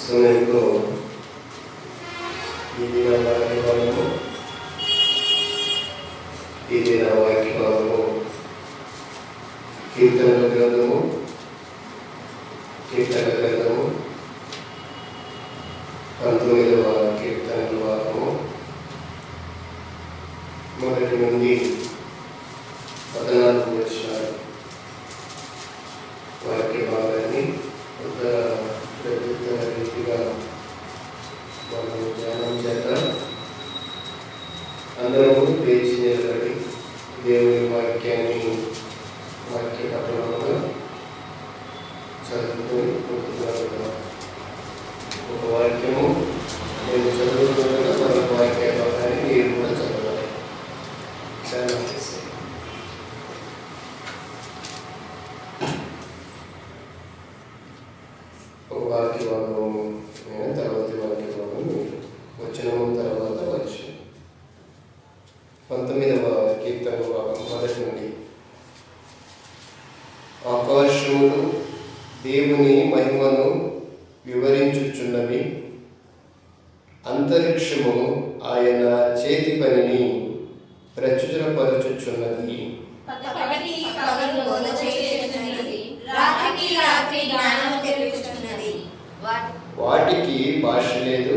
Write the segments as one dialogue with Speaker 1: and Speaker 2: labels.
Speaker 1: సమయంలో ఇది నా వాక్యభాగము, ఇది నా వాక్యభాగము కీర్తనల గ్రంథము 19వ కీర్తనల భాగము మొదటి నుండి 14 వచనాలు వాక్య భాగాన్ని ఒక రీతిగా మనం ధ్యానం చేద్దాం. అందరూ లేచి నిలబడి దేవుని వాక్యాన్ని వాక్య పఠనంగా చదువుకొని ఉంటున్నారు. ఒక వాక్యము నేను చదువుతుండగా మరొక వాక్య భాగాన్ని మీరు కూడా చదవాలి. చాలా ఒక వాక్య భాగము తర్వాత వాక్య భాగము వచనము తర్వాత వచనం. 19వ కీర్తన భాగం మొదటి నుండి. ఆకాశములు దేవుని మహిమను వివరించుచున్నవి, అంతరిక్షము ఆయన చేతి పనిని ప్రచురపరచుచున్నది. వాటికి భాష లేదు,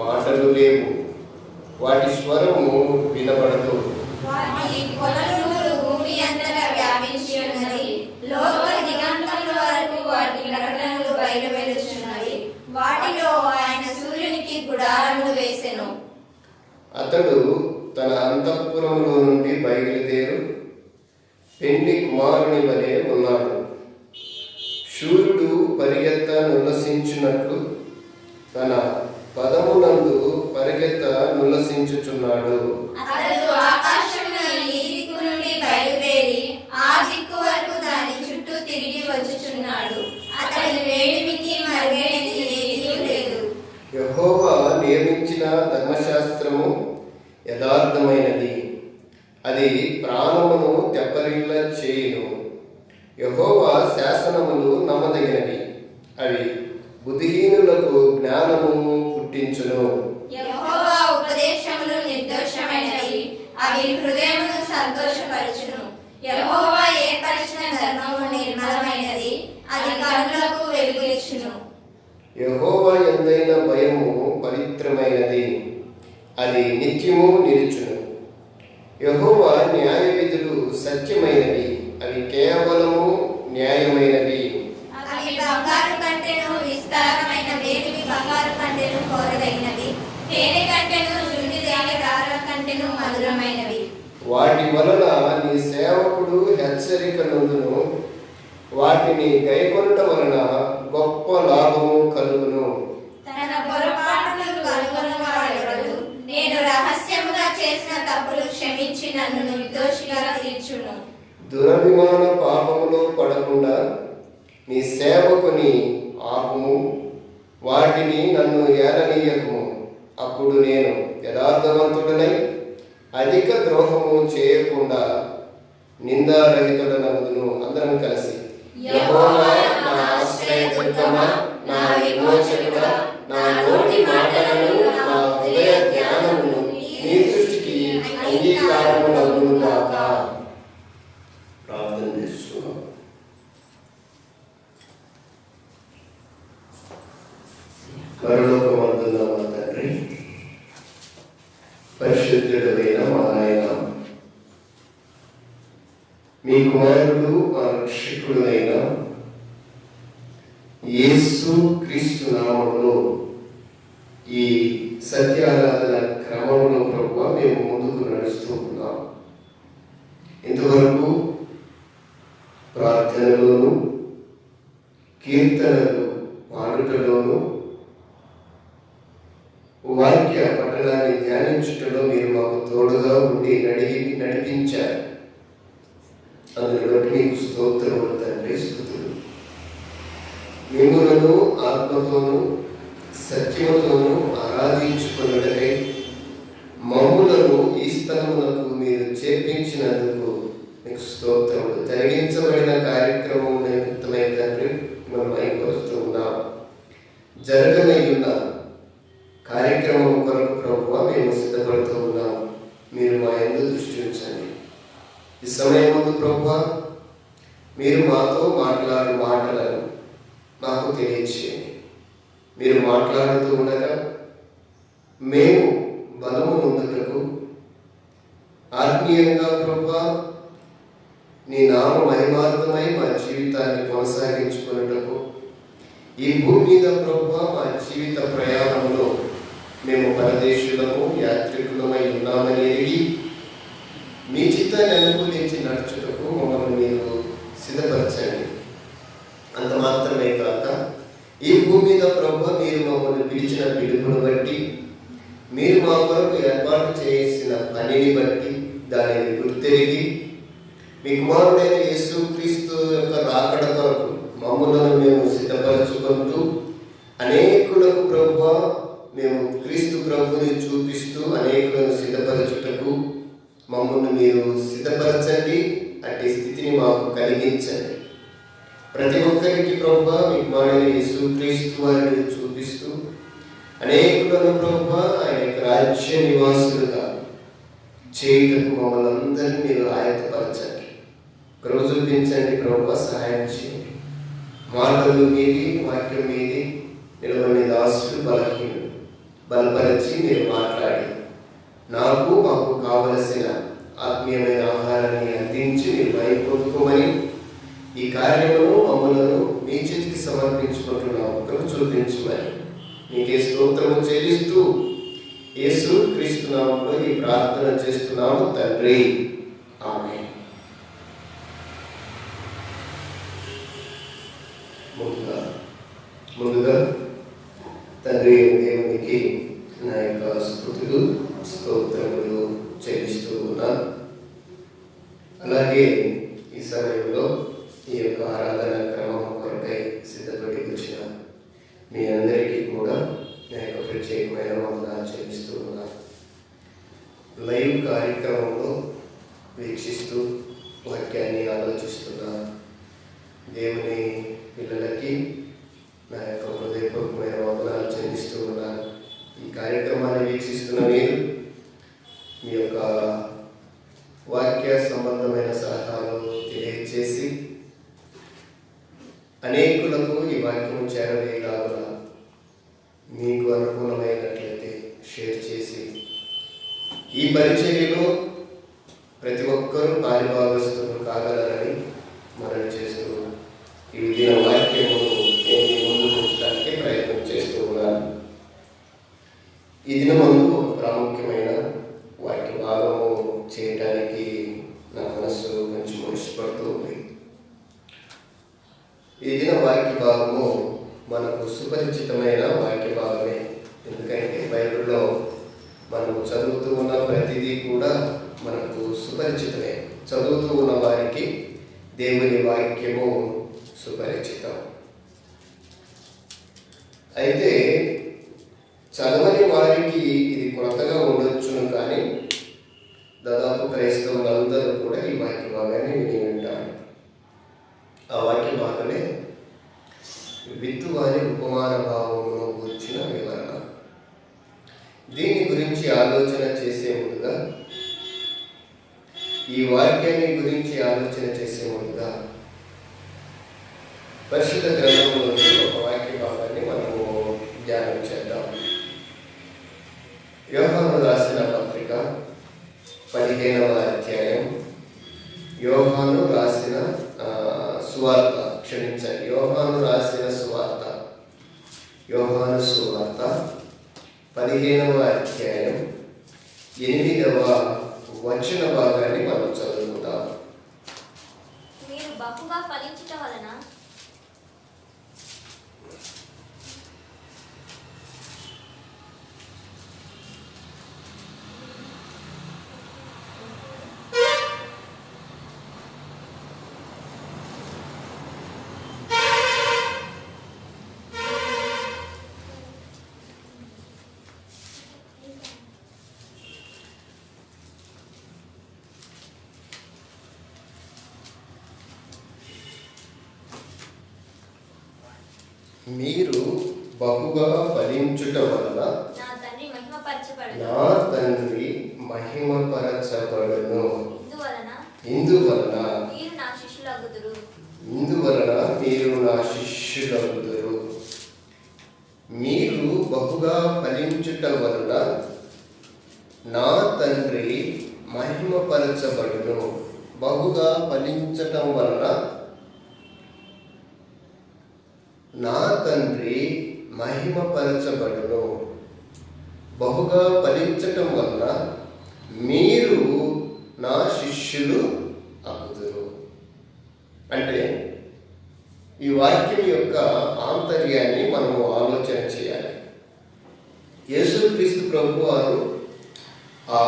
Speaker 1: మాటలు లేవు, వాటి స్వరము వినబడదు. అతడు తన అంతఃపురంలో నుండి బయలుదేరు పెండ్లి కుమారుని వలె ఉన్నాడు. శూరుడు పరిగెత్త నుల్లసించున్నట్లు తన పదమునందు పరిగెత్త నుల్లసించుచున్నాడు. యెహోవా నియమించిన ధర్మశాస్త్రము యథార్థమైనది, అది ప్రాణమును తెప్పరిల్ల చేయును. యెహోవా శాసనములు నమ్మదగినవి, అవి బుద్ధిహీనులకు జ్ఞానము పుట్టించును.
Speaker 2: యెహోవా ఉపదేశములు నిర్దోషమైనవి, అవి హృదయమును సంతోషపరచును. యెహోవా ఏర్పరిచిన ధర్మము నిర్మలమైనది, అది కన్నులకు వెలుగునిచ్చును.
Speaker 1: యెహోవా యందైన భయము పవిత్రమైనది, అది నిత్యము నిలుచును. యెహోవా న్యాయ విధులు సత్యమైనవి, అవి కేవలము న్యాయమైనవి.
Speaker 2: అవి బంగారు కంటెను విస్తారమైన వేడిమి బంగారు కంటెను కోరదైనవి, తేనె కంటెను జుంటి తేనె దారుల కంటెను మధురమైనవి.
Speaker 1: వాటి వలన నీ సేవకుడు హెచ్చరిక నందును, వాటిని గైకొనుట వలన గొప్ప లాభము కలుగును.
Speaker 2: తన పొరపాటును కనుగొనువాడెవడు? నేను రహస్యముగా చేసిన తప్పులు క్షమించి నన్ను నిర్దోషిగా తీర్చును.
Speaker 1: దురభిమాన పాపములో పడకుండా నీ సేవకుని ఆపుము, వాటిని నన్ను ఏలనీయకుము. అప్పుడు నేను యథార్థవంతుడనై అధిక ద్రోహము చేయకుండా నిందారహితుడనగుదును. అందరం కలిసి యెహోవా నా ఆశ్రయదుర్గమా, నా విమోచకుడా, నా నోటి మాటలను నా హృదయ ధ్యానమును నీ దృష్టికి అంగీకారమునగును గాక. ప్రార్థన చేస్తున్నాం. పరలోకమందున్న మా తండ్రి, పరిశుద్ధుడైన మా నాయన, మీ కుమారుడు మా రక్షకుడైన యేసు క్రీస్తు నామములో ఈ సత్యారాధన క్రమంలో ప్రభువా మేము ముందుకు నడుస్తూ ఉన్నాం. ఇంతవరకు ప్రార్థనలోను కీర్తనలు పాడుటలోను వాక్య పఠనాన్ని ధ్యానించుటలో మీరు మాకు తోడుగా ఉండి నడిపించారు. అందుని బట్టి మీకు స్తోత్రములు తండ్రి, స్తుతులు. మిమ్ములను ఆత్మతోనూ సత్యముతోనూ ఆరాధించుకున్నటకై మమ్ములను ఈ స్థలములకు మీరు చేర్పించినందుకు మీకు స్తోత్రములు. జరిగించబడిన కార్యక్రమం నిమిత్తమై తండ్రి మనం అయిపోతూ ఉన్నాం. జరగనయ్యున్న కార్యక్రమం కొరకు ప్రభువా మేము సిద్ధపడుతూ ఉన్నాము. మీరు మా యందు దృష్టి ఉంచండి. ఈ సమయం ముందు ప్రభువా మీరు మాతో మాట్లాడు మాటలను మాకు తెలియచేయండి. మీరు మాట్లాడుతూ ఉండగా మేము బలము పొందుటకు ఆత్మీయంగా ప్రభువా నీ నామ మహిమార్థమై మా జీవితాన్ని కొనసాగించుకున్నటకు ఈ భూమి మీద ప్రభువా మా జీవిత ప్రయాణంలో మేము పరదేశులము యాత్రికులమై ఉన్నామని ఎరిగి మీ చిత్తాన్ని అనుకూలించి నడుచుటకు మమ్మల్ని మీరు సిద్ధపరచండి. అంత మాత్రమే కాక ఈ భూమి మీద ప్రభువా మీరు మమ్మల్ని పిలిచిన పిలుపును బట్టి మీరు మా కొరకు ఏర్పాటు చేసిన పనిని బట్టి దానిని గుర్తెరిగి మీ కుమారుడైన యేసుక్రీస్తు యొక్క రాకడ కొరకు మమ్మలను మేము సిద్ధపరచుకుంటూ అనేకులకు ప్రభువా మేము క్రీస్తు ప్రభుని చూపిస్తూ అనేకులను సిద్ధపరచుటకు మమ్మల్ని మీరు సిద్ధపరచండి. అట్టి స్థితిని మాకు కలిగించండి. ప్రతి ఒక్కరికి ప్రభువా మీ కుమారుడైన యేసుక్రీస్తు వారిని చూపిస్తూ అనేకులను ప్రభువా ఆయన యొక్క రాజ్య నివాసులుగా చేయుటకు మమ్మల్ని అందరినీ మీరు ఆయత్తపరచండి. కృప చూపించండి ప్రభువా, సహాయం చేయండి. మాటలు మీది, వాక్యం మీది నిలబడిన దాసులు బలహీనులు బలపరిచి మీరు మాట్లాడి నాకు మాకు కావలసిన ఆత్మీయమైన ఆహారాన్ని అందించి మీరు పొందుకోమని ఈ కార్యమును మమ్మలను మీ చేతికి సమర్పించుకుంటున్నాము. కృప చూపించమని నీకే స్తోత్రము చెల్లిస్తూ యేసు క్రీస్తు నామములో ఈ ప్రార్థన చేస్తున్నాము తండ్రి, ఆమేన్. ముందుగా తండ్రి దేవునికి నా యొక్క స్తుతులు స్తోత్రములు చెల్లిస్తూ ఉన్నాను. అలాగే ఈ సమయంలో ఈ యొక్క ఆరాధన క్రమం కొరకై సిద్ధపడి వచ్చిన మీ అందరికీ కూడా నా యొక్క ప్రత్యేకమైన వందనాలు చెల్లిస్తూ ఉన్నాను. లైవ్ కార్యక్రమంలో వీక్షిస్తూ వాక్యాన్ని ఆలోచిస్తున్న దేవుని పిల్లలకి నా యొక్క హృదయపూర్వకమైన వందనాలు చెల్లిస్తూ ఉన్నాను. ఈ కార్యక్రమాన్ని వీక్షిస్తున్న మీరు మీ యొక్క వాక్య సంబంధమైన సలహాలు తెలియచేసి అనేకులకు ఈ వాక్యం చేరవేయలాగా మీకు అనుకూలమైనట్లయితే షేర్ చేసి ఈ పరిచర్యలో ప్రతి ఒక్కరూ పాలిభాగస్తులు కాగలరని మనం చేస్తూ ఈ దిన వాక్యము ముందుకు ఉంచడానికి ప్రయత్నం చేస్తూ ఉన్నాను. ఈ దినమందు ఒక ప్రాముఖ్యమైన వాక్య భాగము చేయడానికి నా మనస్సు కొంచెం ఇష్టపడుతూ ఉంది. ఈ దిన వాక్య భాగము మనకు సుపరిచితమైన వాక్య భాగమే. ఎందుకంటే బైబిల్లో మనము చదువుతూ ఉన్న ప్రతిదీ కూడా మనకు సుపరిచితమే. చదువుతూ ఉన్న వారికి దేవుని వాక్యము సుపరిచితం. అయితే చదవని వారికి ఇది కొత్తగా ఉండొచ్చును, కానీ దాదాపు క్రైస్తవులందరూ కూడా ఈ వాక్య భాగాన్ని విని ఉంటారు. ఆ వాక్య భాగమే విత్తువారి ఉపమాన భావమును గురించిన వివరణ. దీని గురించి ఆలోచన చేసే ముందుగా, ఈ వాక్యాన్ని గురించి ఆలోచన చేసే ముందుగా పరిశుద్ధ గ్రంథంలోని ఒక వాక్య భాగాన్ని మనము ధ్యానం చేద్దాం. యోహాను రాసిన పత్రిక 15వ అధ్యాయం, యోహాను రాసిన సువార్త, యోహాను రాసిన సువార్త, యోహాను సువార్త 15వ అధ్యాయం 8వ వచన భాగాన్ని మనం చదువుకుందాం.
Speaker 2: మీరు బహుగా ఫలించుట వలన
Speaker 1: మీరు బహుగా ఫలించుట వలన
Speaker 2: నా తండ్రి మహిమపరచబడును.
Speaker 1: నా తండ్రి మహిమపరచబడును.
Speaker 2: ఇందువలన మీరు నా శిష్యులగుదురు.
Speaker 1: మీరు బహుగా ఫలించుట వలన నా తండ్రి మహిమపరచబడును. బహుగా ఫలించటం వలన నా తండ్రి మహిమపరచబడును. బహుగా ఫలించటం వలన మీరు నా శిష్యులు అగుదురు. అంటే ఈ వాక్యం యొక్క ఆంతర్యాన్ని మనము ఆలోచన చేయాలి. యేసుక్రీస్తు ప్రభు వారు ఆ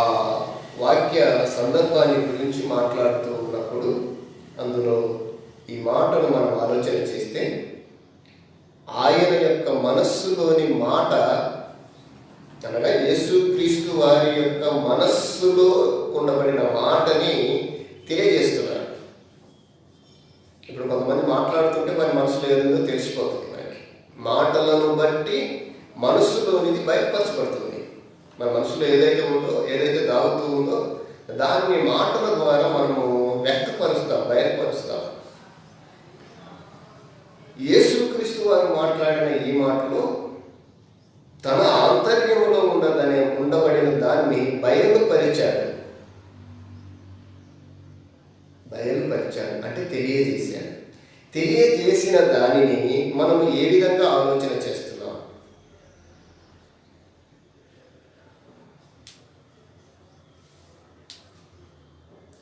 Speaker 1: వాక్య సందర్భాన్ని గురించి మాట్లాడుతూ ఉన్నప్పుడు అందులో ఈ మాటను మనం ఆలోచన చేస్తే ఆయన యొక్క మనస్సులోని మాట, అనగా యేసుక్రీస్తు వారి యొక్క మనస్సులో ఉండబడిన మాటని తెలియజేస్తున్నాడు. ఇప్పుడు కొంతమంది మాట్లాడుతుంటే వారి మనసులో ఏదో తెలిసిపోతుంది. మనకి మాటలను బట్టి మనస్సులోనిది బయటపరచబడుతుంది. మన మనసులో ఏదైతే ఉందో, ఏదైతే దాగుతూ ఉందో దాన్ని మాటల ద్వారా మనము వ్యక్తపరుస్తాం, బయటపరుస్తాం. యేసుక్రీస్తు వారు మాట్లాడిన ఈ మాటలో తన ఆంతర్యములో ఉండబడిన దాన్ని బయలుపరిచాడు అంటే తెలియజేశాడు. తెలియజేసిన దానిని మనము ఏ విధంగా ఆలోచన చేస్తున్నాం?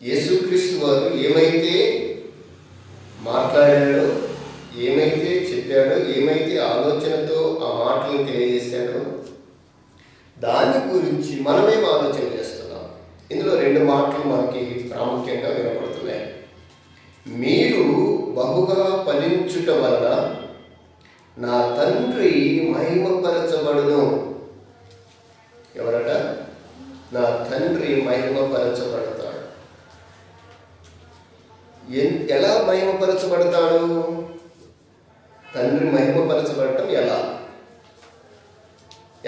Speaker 1: యేసుక్రీస్తు వారు ఏమైతే మాట్లాడాడో, ఏమైతే చెప్పాడో, ఏమైతే ఆలోచనతో ఆ మాటలు తెలియజేశాడో దాని గురించి మనమేం ఆలోచన చేస్తున్నాం? ఇందులో రెండు మాటలు మనకి ప్రాముఖ్యంగా వినపడుతున్నాయి. మీరు బహుగా ఫలించుట వలన నా తండ్రి మహిమపరచబడును. ఎవరట? నా తండ్రి మహిమపరచబడతాడు. ఎలా మహిమపరచబడతాడు? తండ్రి మహిమపరచబడటం ఎలా?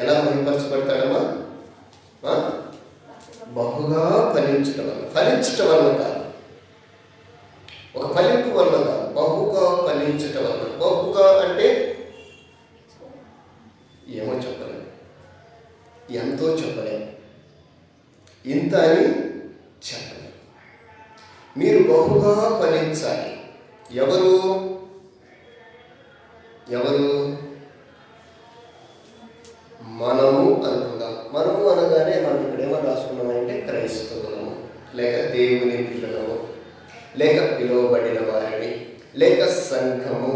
Speaker 1: ఎలా మహిమపరచబడతాడమ్మా? బహుగా ఫలించటం వల్ల. ఫలించటం వల్ల కాదు, ఒక ఫలింపు వల్ల కాదు, బహుగా ఫలించటం వల్ల. బహుగా అంటే ఏమో చెప్పలేం, ఎంతో చెప్పలేం, ఇంత అని చెప్పలేం. మీరు బహుగా ఫలించాలి. ఎవరు? మనము అనుకుందాం. మనము అనగానే మనం ఇక్కడ ఏమని రాసుకున్నామంటే క్రైస్తవులము, లేక దేవుని పిల్లలము, లేక పిలువబడిన వారిని, లేక సంఘము,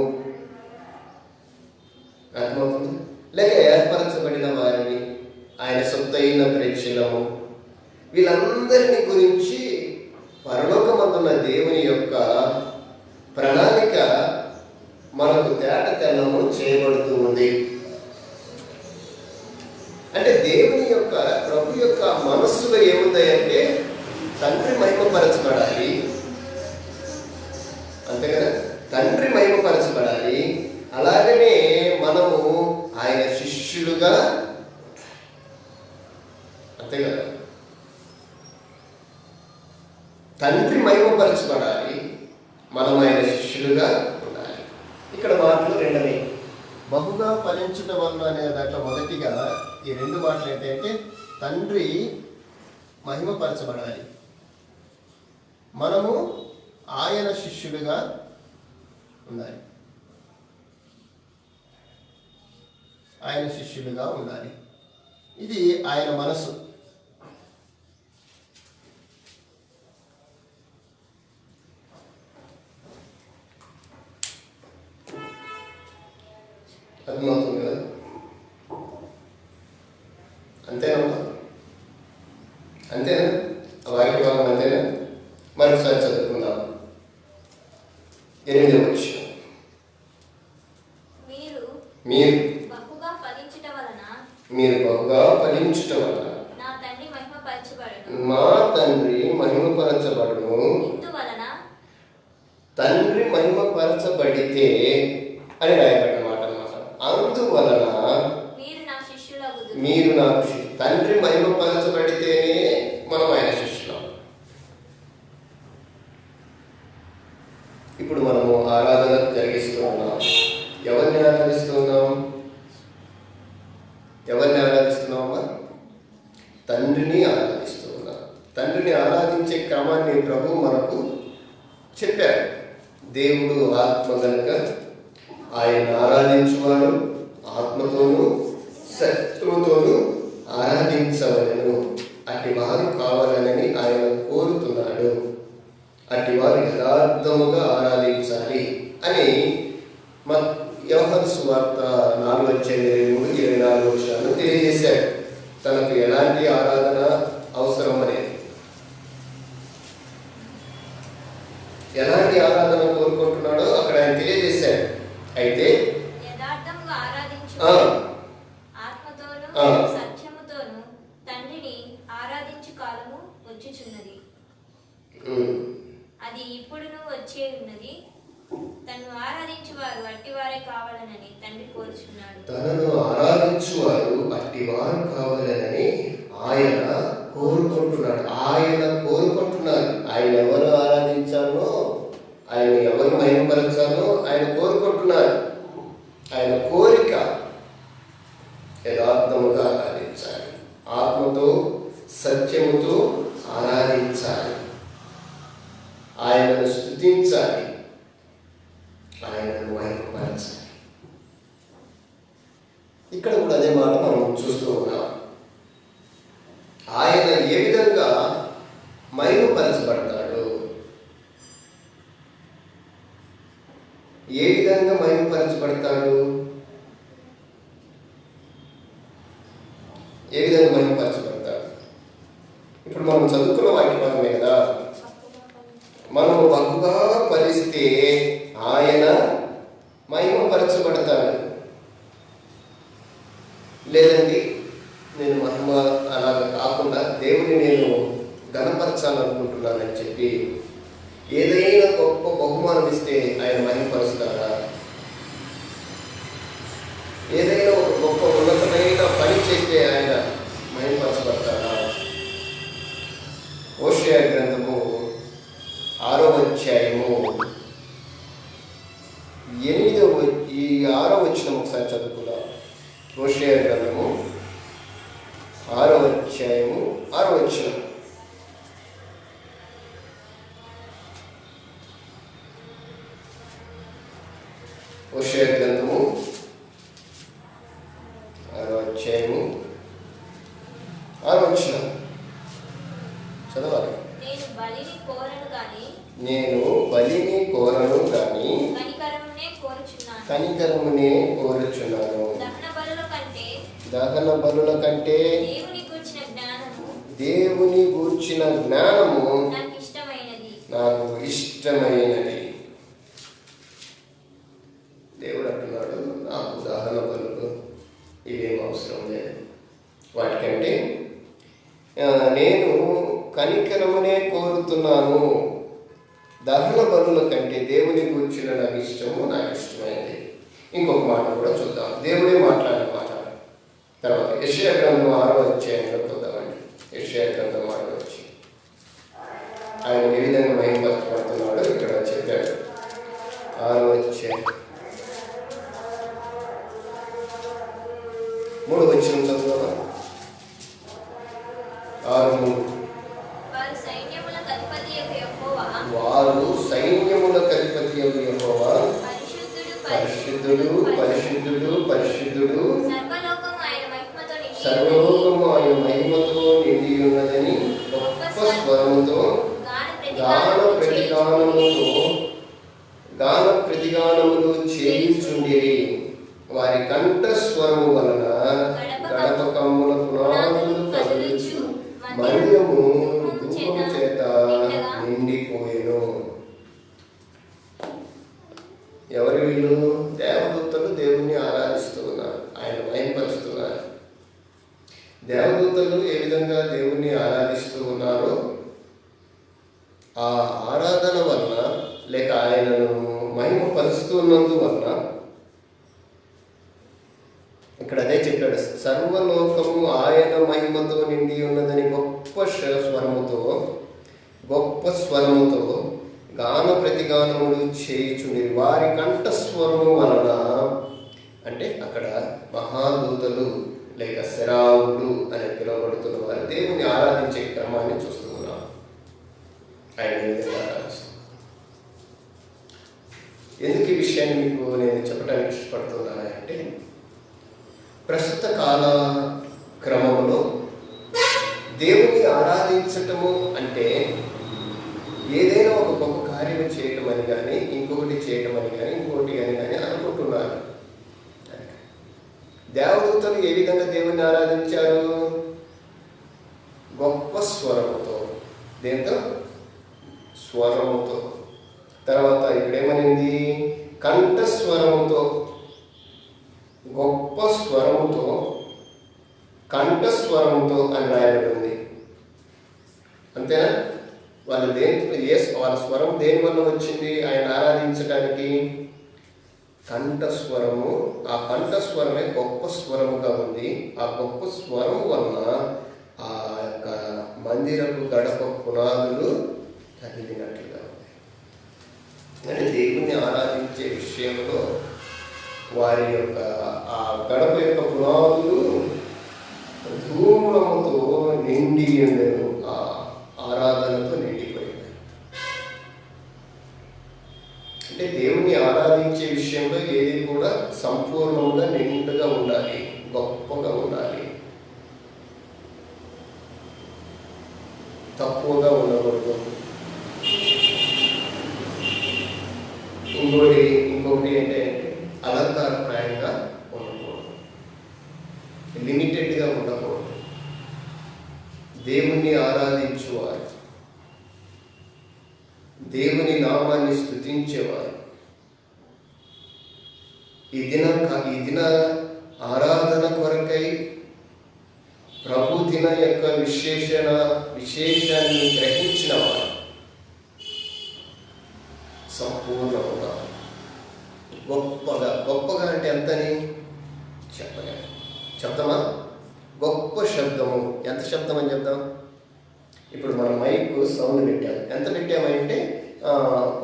Speaker 1: అర్థమవుతుంది, లేక ఏర్పరచబడిన వారిని, ఆయన సొత్తైన ప్రేక్షలము. వీళ్ళందరినీ గురించి పరలోకమందున్న దేవుని యొక్క ప్రణాళిక మనకు తేట తెల్లము చేయబడుతూ ఉంది. అంటే దేవుని యొక్క, ప్రభు యొక్క మనస్సులో ఏముందంటే తండ్రి మహిమపరచబడాలి, అంతే కదా? తండ్రి మహిమపరచబడాలి. అలాగనే మనము ఆయన శిష్యులుగా, అంతే కదా? తండ్రి మహిమపరచబడాలి, మనం ఆయన శిష్యులుగా ఉండాలి. ఇక్కడ మాటలు రెండనే. బహుగా ఫలించడం వల్ల అనే దాంట్లో మొదటిగా ఈ రెండు మాటలు ఏంటంటే తండ్రి మహిమపరచబడాలి, మనము ఆయన శిష్యులుగా ఉండాలి. ఆయన శిష్యులుగా ఉండాలి. ఇది ఆయన మనసు. అర్థమవుతుంది కదా? అంతేనమ్మా? అంతేనా? వాక్య భాగం అంతేనా? మరొకసారి చదువుకుందాం. 8వ వచనం. మీరు బహుగా ఫలించుట వలన మా తండ్రి మహిమపరచబడును. తండ్రి మహిమపరచబడితే అని రాయబడిన మాట అన్నమాట. అందువలన ఎవరిని ఆరాధిస్తున్నామమ్మా? తండ్రిని ఆరాధిస్తూ ఉన్నాం. తండ్రిని ఆరాధించే క్రమాన్ని ప్రభు మనకు చెప్పారు. దేవుడు ఆత్మ కనుక ఆయన ఆరాధించువారు ఆత్మతోనూ సత్యముతోనూ ఆరాధించవలను, అట్టి వారు కావాలని ఆయన కోరుతున్నాడు. అట్టి వారు యథార్థముగా ఆరాధించాలి అని యోహాను సువార్త 4:23-24 తెలియజేశాడు. తనకు ఎలాంటి ఆరాధన అవసరం అనేది, ఎలాంటి ఆరాధన కోరుకుంటున్నాడో అక్కడ ఆయన తెలియజేశాడు. అయితే
Speaker 2: సత్యముతోను తండ్రిని ఆరాధించు కాలము వచ్చుచున్నది, అది ఇప్పుడును వచ్చే ఉన్నది. తను ఆరాధించువారు అట్టివారే కావాలనని తండ్రి కోరుచున్నాడు.
Speaker 1: తనను ఆరాధించువారు అట్టివారు కావాలనని ఆయన కోరుకుంటున్నాడు. ఆయన ఎవరు ఆరాధించాలో, ఆయన ఎవరు మహిమపరచాలో ఆయన కోరుకుంటున్నారు. ఆయన కోరిక యథార్థముగా ఆరాధించాలి, ఆత్మతో సత్యముతో ఆరాధించాలి, ఆయనను స్తుతించాలి, ఆయనను మహిమపరచాలి. ఇక్కడ కూడా అదే మాట మనం చూస్తూ ఉన్నాం. ఆయన ఏ విధంగా మహిమపరచబడతాడు, ఏ విధంగా మహిమపరచబడతాడు, ఏ విధంగా మహిమపరచబడతాడు? ఇప్పుడు మనం చదువుకున్న వాక్యమే కదా. మనం బహుగా ఫలిస్తే ఆయన మహిమపరచబడతాడు. లేదండి నేను మహిమ అలాగా కాకుండా దేవుని నేను ఘనపరచాలనుకుంటున్నానని చెప్పి ఏదైనా గొప్ప బహుమానం ఇస్తే ఆయన మహిమపరుస్తాడా? ఏదైనా ఒక గొప్ప ఉన్నతమైన పని చేస్తే ఆయన మహిమపరచబడతాడా? హోషేయ గ్రంథము 6వ అధ్యాయము 6వ వచనం ఒకసారి చదువుకుందాం. హోషేయ గ్రంథము 6వ అధ్యాయము 6వ వచనం. హోషేయ గ్రంథము 6వ అధ్యాయము 6వ వచనం చదవాలి. నేను బలిని కోరను గాని కనికరమునే కోరుచున్నాను. దహన బలుల కంటే దేవుని గూర్చిన జ్ఞానము నాకు ఇష్టమైనది. దేవుడు అంటున్నాడు, నాకు దహన బలులు ఇవేం అవసరం లేదు, వాటికంటే నేను కనికరమునే కోరుతున్నాను. దహన బలుల కంటే దేవుని గూర్చిన నాకు ఇష్టము, నాకు ఇష్టమైనది. ఇంకొక మాట కూడా చూద్దాం, దేవుడే మాట్లాడిన మాట. తర్వాత యెషయా గ్రంథం 6వ అధ్యాయంలో చూద్దామండి. యెషయా గ్రంథం 6వ అధ్యాయం ఆయన ఏ విధంగా మహిమపరచబడుతున్నాడో ఇక్కడ చెప్పాడు. 6వ అధ్యాయం 3వ వచనం చదువుదామా? 6:3 వారు సైన్యములకు అధిపతి యెహోవా పరిశుద్ధుడు పరిశుద్ధుడు పరిశుద్ధుడు, సర్వలోకము ఆయన మహిమతో నిండి ఉన్నదని గొప్ప స్వరముతో గాన ప్రతిగానములు చేయుచుండిరి. వారి కంఠ స్వరము వలన గడప కమ్ముల పునాదులు కదులుచు మందిరము ధూపము చేత నిండిపోయెను. ఎవరు వీళ్ళు? దేవదూతలు దేవుణ్ణి ఆరాధిస్తూ ఉన్నారు, ఆయన మహిమపరుస్తున్నారు. దేవదూతలు ఏ విధంగా దేవుణ్ణి ఆరాధిస్తూ ఉన్నారో ఆ ఆరాధన వలన, లేక ఆయనను మహిమపరుస్తున్నందువలన ఇక్కడ అదే చెప్పాడు, సర్వలోకము ఆయన మహిమతో నిండి ఉన్నదని గొప్ప స్వరముతో గాన ప్రతిగానములు చేయుచుండి. వారి కంఠస్వరము వలన అంటే అక్కడ మహాదూతలు లేక శరావులు అని పిలువబడుతున్న వారు దేవుని ఆరాధించే క్రమాన్ని చూస్తూ ఉన్నాం. ఆయన ఏ విధంగా ఆరాధిస్తున్నారు? ఎందుకు ఈ విషయాన్ని మీకు నేను చెప్పడానికి ఇష్టపడుతున్నాను అంటే, ప్రస్తుత కాల క్రమంలో దేవుని ఆరాధించటము అంటే ఏదైనా ఒక గొప్ప కార్యం చేయటం అని కానీ, ఇంకొకటి చేయటం అని కానీ, ఇంకొకటి అని కానీ అనుకుంటున్నారు. దేవదూతలు ఏ విధంగా దేవుణ్ణి ఆరాధించారు? గొప్ప స్వరముతో. దేంతో? స్వరముతో. తర్వాత ఇక్కడేమనింది? కంఠస్వరముతో. గొప్ప స్వరముతో, కంఠస్వరముతో అని రాయబడింది. అంతేనా? వాళ్ళ వాళ్ళ స్వరం దేని వల్ల వచ్చింది ఆయన ఆరాధించడానికి? కంఠస్వరము. ఆ కంఠస్వరమే గొప్ప స్వరముగా ఉంది. ఆ గొప్ప స్వరం వలన ఆ యొక్క మందిరపు గడప పునాదులు కదిలినట్లుగా ఉంది. అంటే దేవుణ్ణి ఆరాధించే విషయంలో వారి యొక్క ఆ గడప యొక్క పునాదులు ధూమముతో నిండి ఉండేను. ఆ ఆరాధనతో నిండిపోయింది. అంటే దేవుణ్ణి ఆరాధించే విషయంలో ఏది కూడా సంపూర్ణంగా నిండుగా ఉండాలి, గొప్పగా ఉండాలి, తక్కువగా ఉండకూడదు. ఇంకొకటి ఏంటంటే అలంకారప్రాయంగా ఉండకూడదు, లిమిటెడ్గా ఉండకూడదు. దేవుణ్ణి ఆరాధించువారు, దేవుని నామాన్ని స్తుతించేవారు ఈ దిన ఆరాధన కొరకై ప్రభు దిన యొక్క విశేషాన్ని గ్రహించిన వారు సంపూర్ణంగా గొప్పగా అంటే ఎంతని చెప్పలేము. చెప్తామా? గొప్ప శబ్దము. ఎంత శబ్దం అని చెప్తాం? ఇప్పుడు మనం మైక్ సౌండ్ పెట్టాము. ఎంత పెట్టామంటే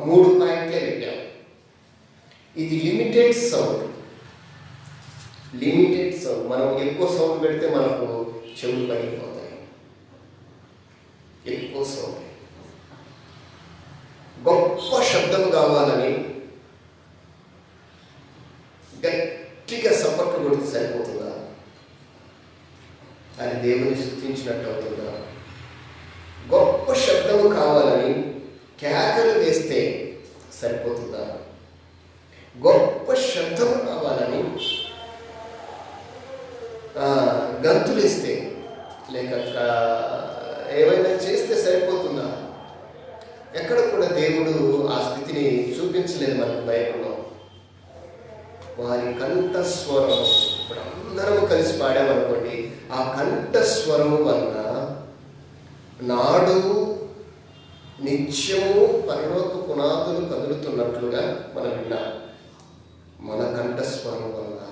Speaker 1: 3 పాయింట్లే పెట్టాము. ఇది లిమిటెడ్ సౌండ్. మనం ఎక్కువ సౌండ్ పెడితే మనకు చెవులు పగిలిపోతాయి. ఎక్కువ సౌండ్. గొప్ప శబ్దం కావాలని గట్టిగా సపోర్ట్ కొడితే సరిపోతుందా? అది దేవుని స్తుతించినట్టు అవుతుందా? గొప్ప శబ్దము కావాలని కేకలు వేస్తే సరిపోతుందా? గొప్ప శబ్దము కావాలని గంతులు వేస్తే లేక ఏమైనా చేస్తే సరిపోతుందా? ఎక్కడ కూడా దేవుడు ఆ స్థితిని చూపించలేదు మనకు బైబిల్లో. వారి కంఠస్వరం, ఇప్పుడు అందరము కలిసి పాడామనుకోండి, ఆ కంఠస్వరము వలన నాడు నిత్యము పరలోక పునాదులు కదులుతున్నట్లుగా మనం విన్నాం. మన కంఠస్వరం వలన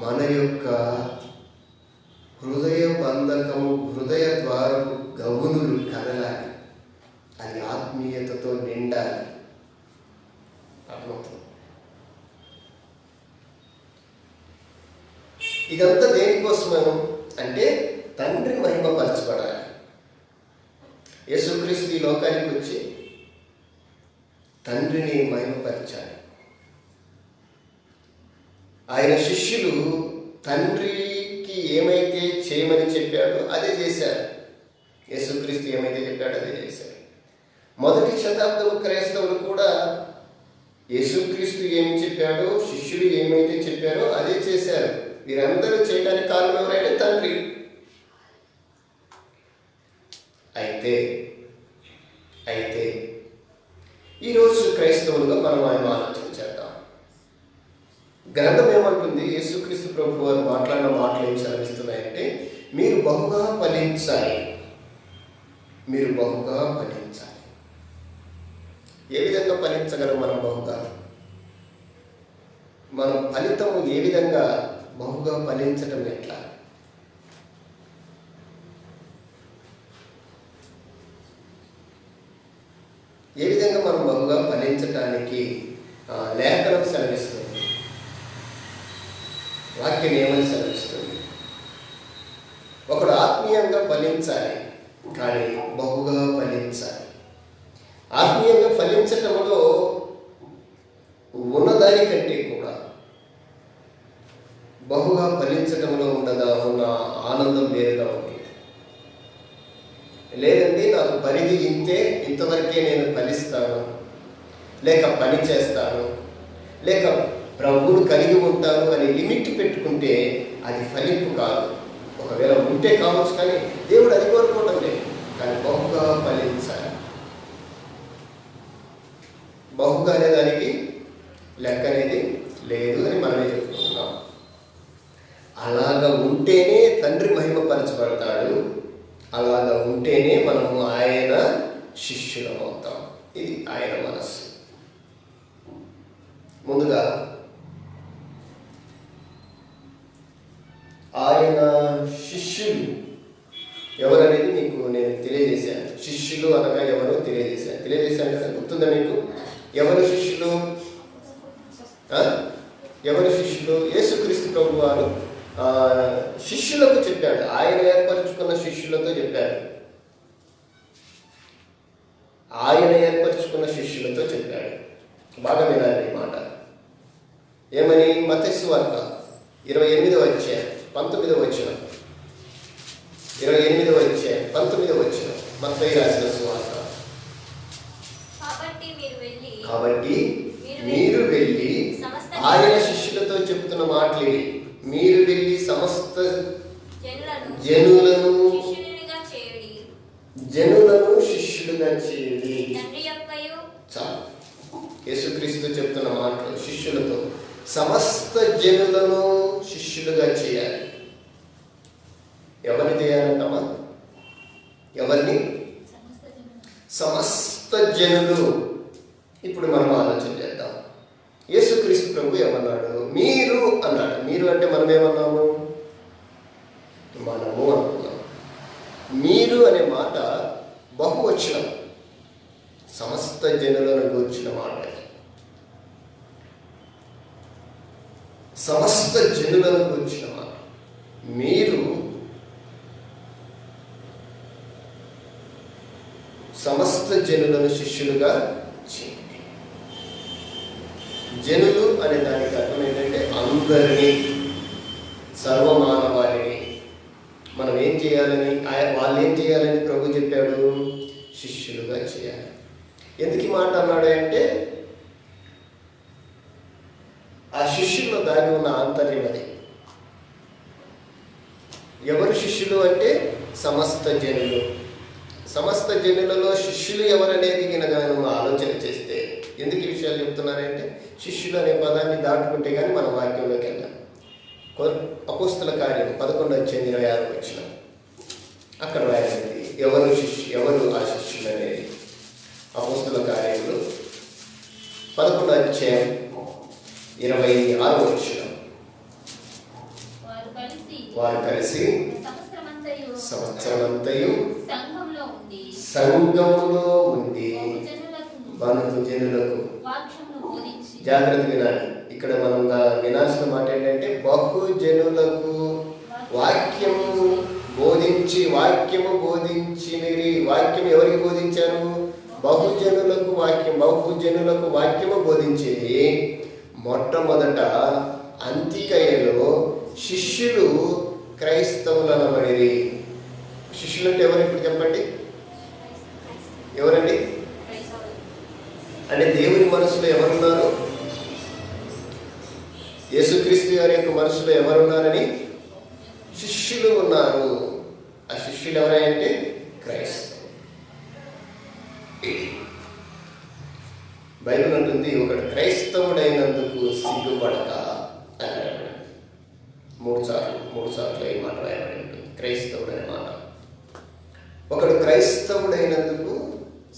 Speaker 1: మన యొక్క హృదయ బంధకము, హృదయ ద్వారము గౌనులు కదలాలి. అది ఆత్మీయతతో నిండాలి. అర్థమవుతుంది? ఇదంతా దేనికోసమను అంటే తండ్రి మహిమపరచబడాలి. యేసుక్రీస్తు ఈ లోకానికి వచ్చి తండ్రిని మహిమపరచాలి. ఆయన శిష్యులు తండ్రికి ఏమైతే చేయమని చెప్పాడో అదే చేశారు. యేసుక్రీస్తు ఏమైతే చెప్పాడో అదే చేశారు. మొదటి శతాబ్దపు క్రైస్తవులు కూడా యేసుక్రీస్తు ఏమి చెప్పాడో, శిష్యులు ఏమైతే చెప్పారో అదే చేశారు. వీరందరూ చేయడానికి కారణం ఎవరైనా తండ్రి. అయితే ఈరోజు క్రైస్తవులుగా మనం ఆయన ఆలోచన చేద్దాం. గ్రంథం ఏమంటుంది? యేసుక్రీస్తు ప్రభు వారు మాట్లాడిన మాటలు ఏం సెలవిస్తున్నాయంటే, మీరు బహుగా ఫలించాలి. ఏ విధంగా ఫలించగలం మనం బహుగా? మనం ఫలితము ఏ విధంగా బహుగా ఫలించటం ఎట్లా? ఏ విధంగా మనం బహుగా ఫలించటానికి లేఖనం సెలవిస్తుంది, వాక్యం ఏమని సెలవిస్తుంది? ఒకడు ఆత్మీయంగా ఫలించాలి, కానీ బహుగా ఫలించాలి. ఆత్మీయంగా ఫలించటంలో ఉన్నదానికంటే కూడా బహుగా ఫలించటంలో ఉన్న ఆనందం వేరుగా ఉంది. లేదండి నాకు పరిధి ఇంతవరకే నేను ఫలిస్తాను, లేక పని చేస్తాను, లేక ప్రభువును కలిగి ఉంటాను అని లిమిట్ పెట్టుకుంటే అది ఫలింపు కాదు. ఒకవేళ ఉంటే కావచ్చు, కానీ దేవుడు అది కోరుకోవడం లేదు. కానీ బహుగా ఫలించాలి. బహుగా అనే దానికి లెక్క అనేది లేదు అని మనమే చెప్పుకుంటున్నాం. అలాగా ఉంటేనే తండ్రి మహిమపరచబడతాడు. అలాగా ఉంటేనే మనము ఆయన శిష్యులం అవుతాం. ఇది ఆయన మనస్సు. ముందుగా ఆయన శిష్యులు ఎవరనేది మీకు నేను తెలియజేశాను. శిష్యులు అనగా ఎవరో తెలియజేశాను కదా, గుర్తుందా మీకు? ఎవరు శిష్యులు? ఎవరు శిష్యులు? యేసుక్రీస్తు ప్రభు వారు శిష్యులకు చెప్పాడు. ఆయన ఏర్పరచుకున్న శిష్యులతో చెప్పాడు. ఆయన ఏర్పరచుకున్న శిష్యులతో చెప్పాడు. బాగా వినాలి ఈ మాట. ఏమని? మత్తయి సువార్త 28వ అధ్యాయం 19వ వచనం. 28వ అధ్యాయం 19వ వచనం మత్తయి రాసిన సువార్త. కాబట్టి మీరు వెళ్ళి ఆయన శిష్యులతో చెబుతున్న మాటలు ఇవి. మీరు వెళ్ళి సమస్త జనులను శిష్యులుగా చేయండి. చాలు. యేసుక్రీస్తు చెప్తున్న మాటలు శిష్యులతో సమస్త జనులను శిష్యులుగా చేయాలి. ఎవరిని చేయాలంటమ్మా? ఎవరిని? సమస్త జనులు. ఇప్పుడు మనం ఆలోచన చేద్దాం. యేసుక్రీస్తు ప్రభు ఏమన్నాడు? మీరు అన్నాడు. మీరు అంటే మనం ఏమన్నాము? మనము అనుకున్నాం. మీరు అనే మాట బహువచనం, సమస్త జనులను గూర్చిన మాట. సమస్త జనులను గూర్చిన మాట. మీరు సమస్త జనులను శిష్యులుగా చేయండి. జనులు అనే దానికి అర్థం ఏంటంటే అందరినీ, సర్వమానవాళిని. మనం ఏం చేయాలని, వాళ్ళు ఏం చేయాలని ప్రభు చెప్పాడు? శిష్యులుగా చేయాలి. ఎందుకు ఈ మాట అన్నాడు అంటే ఆ శిష్యుల్లో దాగి ఉన్న ఆంతర్యం అది. ఎవరు శిష్యులు అంటే సమస్త జనులు. సమస్త జనులలో శిష్యులు ఎవరనేది మనం ఆలోచన చేస్తే, ఎందుకు ఈ విషయాలు చెప్తున్నారంటే శిష్యులు అనే పదాన్ని దాటుకుంటే కానీ మన వాక్యంలోకి వెళ్ళాం. అపోస్తల కార్యం 11:26 వచ్చిన అక్కడ రాయాలి ఎవరు ఆ శిష్యులు అనేది. అపోస్తల కార్యంలో 11:26 వచ్చిన వారు కలిసి సంవత్సరమంతయు సంఘములో ఉండి బహుజనులకు. జాగ్రత్త వినాలి. ఇక్కడ మనం వినాల్సిన మాట ఏంటంటే బహుజనులకు వాక్యము బోధించి. వాక్యము ఎవరికి బోధించారు? బహుజనులకు వాక్యము బోధించి మొట్టమొదట అంతికయలో శిష్యులు క్రైస్తవులనబడిరి. శిష్యులు అంటే ఎవరు? ఇప్పుడు చెప్పండి, ఎవరండి? అంటే దేవుని మనసులో ఎవరున్నారు? యేసుక్రీస్తు గారి యొక్క మనసులో ఎవరున్నారని? శిష్యులు ఉన్నారు. ఆ శిష్యులు ఎవరంటే క్రైస్తవులు. బైబిల్ అంటుంది ఒకడు క్రైస్తవుడైనందుకు సిగ్గుపడక అని. మూడు సార్లు ఈ మాట రాయబడి ఉంటుంది, క్రైస్తవుడు అనే మాట. ఒకడు క్రైస్తవుడైనందుకు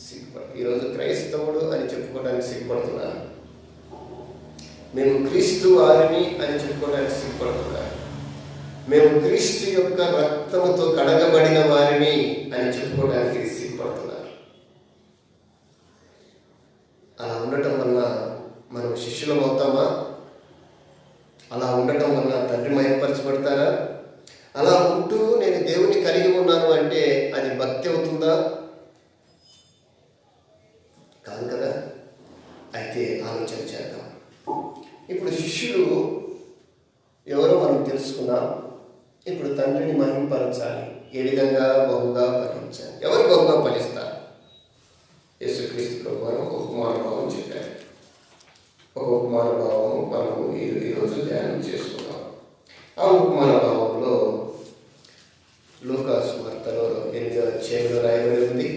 Speaker 1: సిగ్గుపడ. ఈరోజు క్రైస్తవుడు అని చెప్పుకోవడానికి సిగ్గుపడుతున్నారు. మేము క్రీస్తు వారిని అని చెప్పుకోవడానికి సిగ్గుపడుతున్నారు. మేము క్రీస్తు యొక్క రక్తముతో కడగబడిన వారిని అని చెప్పుకోవడానికి సిగ్గుపడుతున్నారు. అలా ఉండటం వల్ల మనం శిష్యులం అవుతామా? అలా ఉండటం వల్ల తండ్రి మహిమపరచబడతారా? అలా ఉంటూ నేను దేవుని తెలుసుకున్నాం. ఇప్పుడు తండ్రిని మహిమపరచాలి. ఏ విధంగా? బహుగా ఫలించాలి. ఎవరు బహుగా ఫలిస్తారు? యేసుక్రీస్తు ప్రభువారు ఒక ఉపమాన భావం చెప్పారు. ఒక ఉపమాన భావం మనము ఈరోజు ధ్యానం చేసుకున్నాం. ఆ ఉపమాన భావంలో లూకా సువార్తలో 8వ అధ్యాయంలో రాయబడి ఉంది.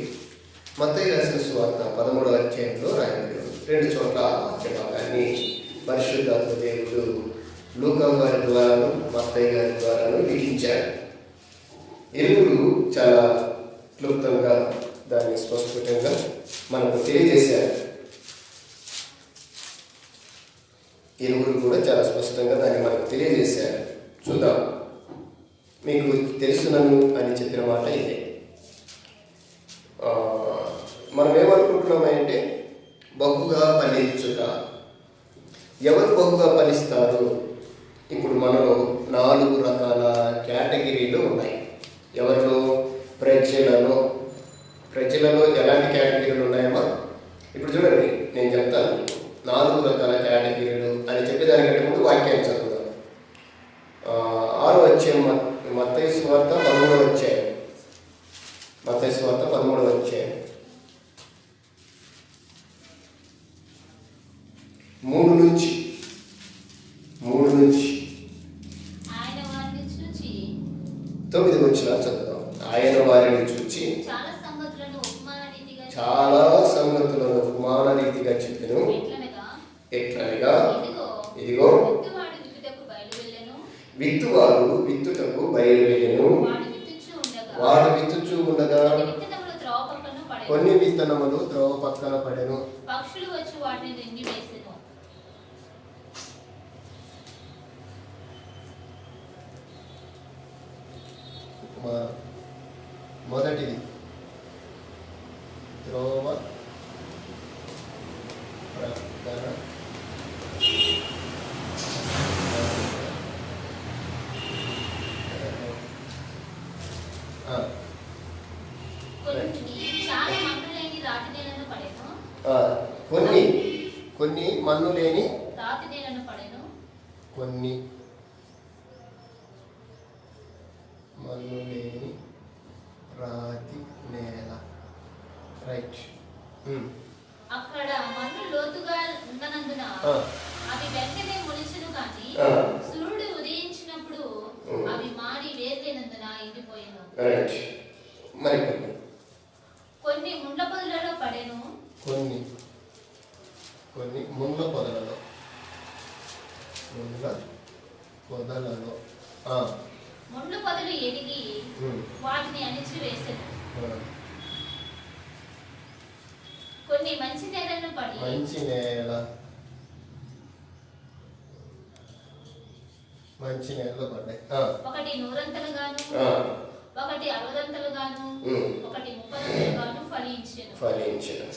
Speaker 1: మత్తయి రాసిన సువార్త 13వ అధ్యాయంలో రాయబడి ఉంది. 2 చోట్ల ఆ వాక్య భాగాన్ని పరిశుద్ధాత్మ దేవుడు లూకా గారి ద్వారాను మత్తయి గారి ద్వారాను లిఖించారు. ఇరువురు చాలా క్లుప్తంగా దాన్ని స్పష్టంగా మనకు తెలియజేశారు. ఇరువురు కూడా చాలా స్పష్టంగా దాన్ని మనకు తెలియజేశారు. చూద్దాం. మీకు తెలుసునను అని చెప్పిన మాట ఇదే. మనం ఏమనుకుంటున్నామంటే బహుగా ఫలించుట. ఎవరు బహుగా ఫలిస్తారు? ఇప్పుడు మనలో 4 రకాల కేటగిరీలు ఉన్నాయి. ఎవరిలో? ప్రజలలో ఎలాంటి కేటగిరీలు ఉన్నాయమ్మా? ఇప్పుడు చూడండి, నేను చెప్తాను. 4 రకాల కేటగిరీలు అని చెప్పేదానికంటే ముందు వాక్యాన్ని చదువుతాను. 6వ అధ్యాయం మత్తయి సువార్త 13వ అధ్యాయం. మత్తయి సువార్త 13వ అధ్యాయం 3 నుంచి
Speaker 2: ఆయన వారిని చూచి
Speaker 1: 9 వచ్చిన చదువుతాం. ఆయన వారిని చూచి
Speaker 2: చాలా సంగతులను
Speaker 1: ఉపమాన రీతిగా చెప్పెను. ఎట్లనగా ఇదిగో విత్తువాడు విత్తుటకు బయలువెళ్ళెను. వాడు విత్తుచూ ఉండగా కొన్ని విత్తనములు త్రోవ పక్కన పడెను.
Speaker 2: పక్షులు వచ్చి వాటిని నిండి వేసెను.
Speaker 1: మొదటిది త్రోవ ప్రక్కన కొన్ని మన్ను లేని
Speaker 2: రాతి నేలను పడెను.
Speaker 1: కొన్ని మన్ను లేని రాతి నేల. రైట్.
Speaker 2: అక్కడ మన్ను లోతుగా ఉన్ననందున అవి వెంటనే మొలిచెను, కానీ సూర్యుడు ఉదయించినప్పుడు అవి మాడి వేర్లేనందున ఎండిపోయెను.
Speaker 1: రైట్. మరి
Speaker 2: కొన్ని ముండ్ల పొదలలో పడెను.
Speaker 1: కొన్ని ముండ్ల పొదలలో
Speaker 2: ముండ్ల పొదలు ఎదిగి వాటిని అణిచి వేసెను. కొన్ని మంచి నేలను పడి
Speaker 1: మంచి నేలలో పడ్డాయి.
Speaker 2: ఒకటి 100 ఒకటి 60 ఒకటి 30 ఫలించెను.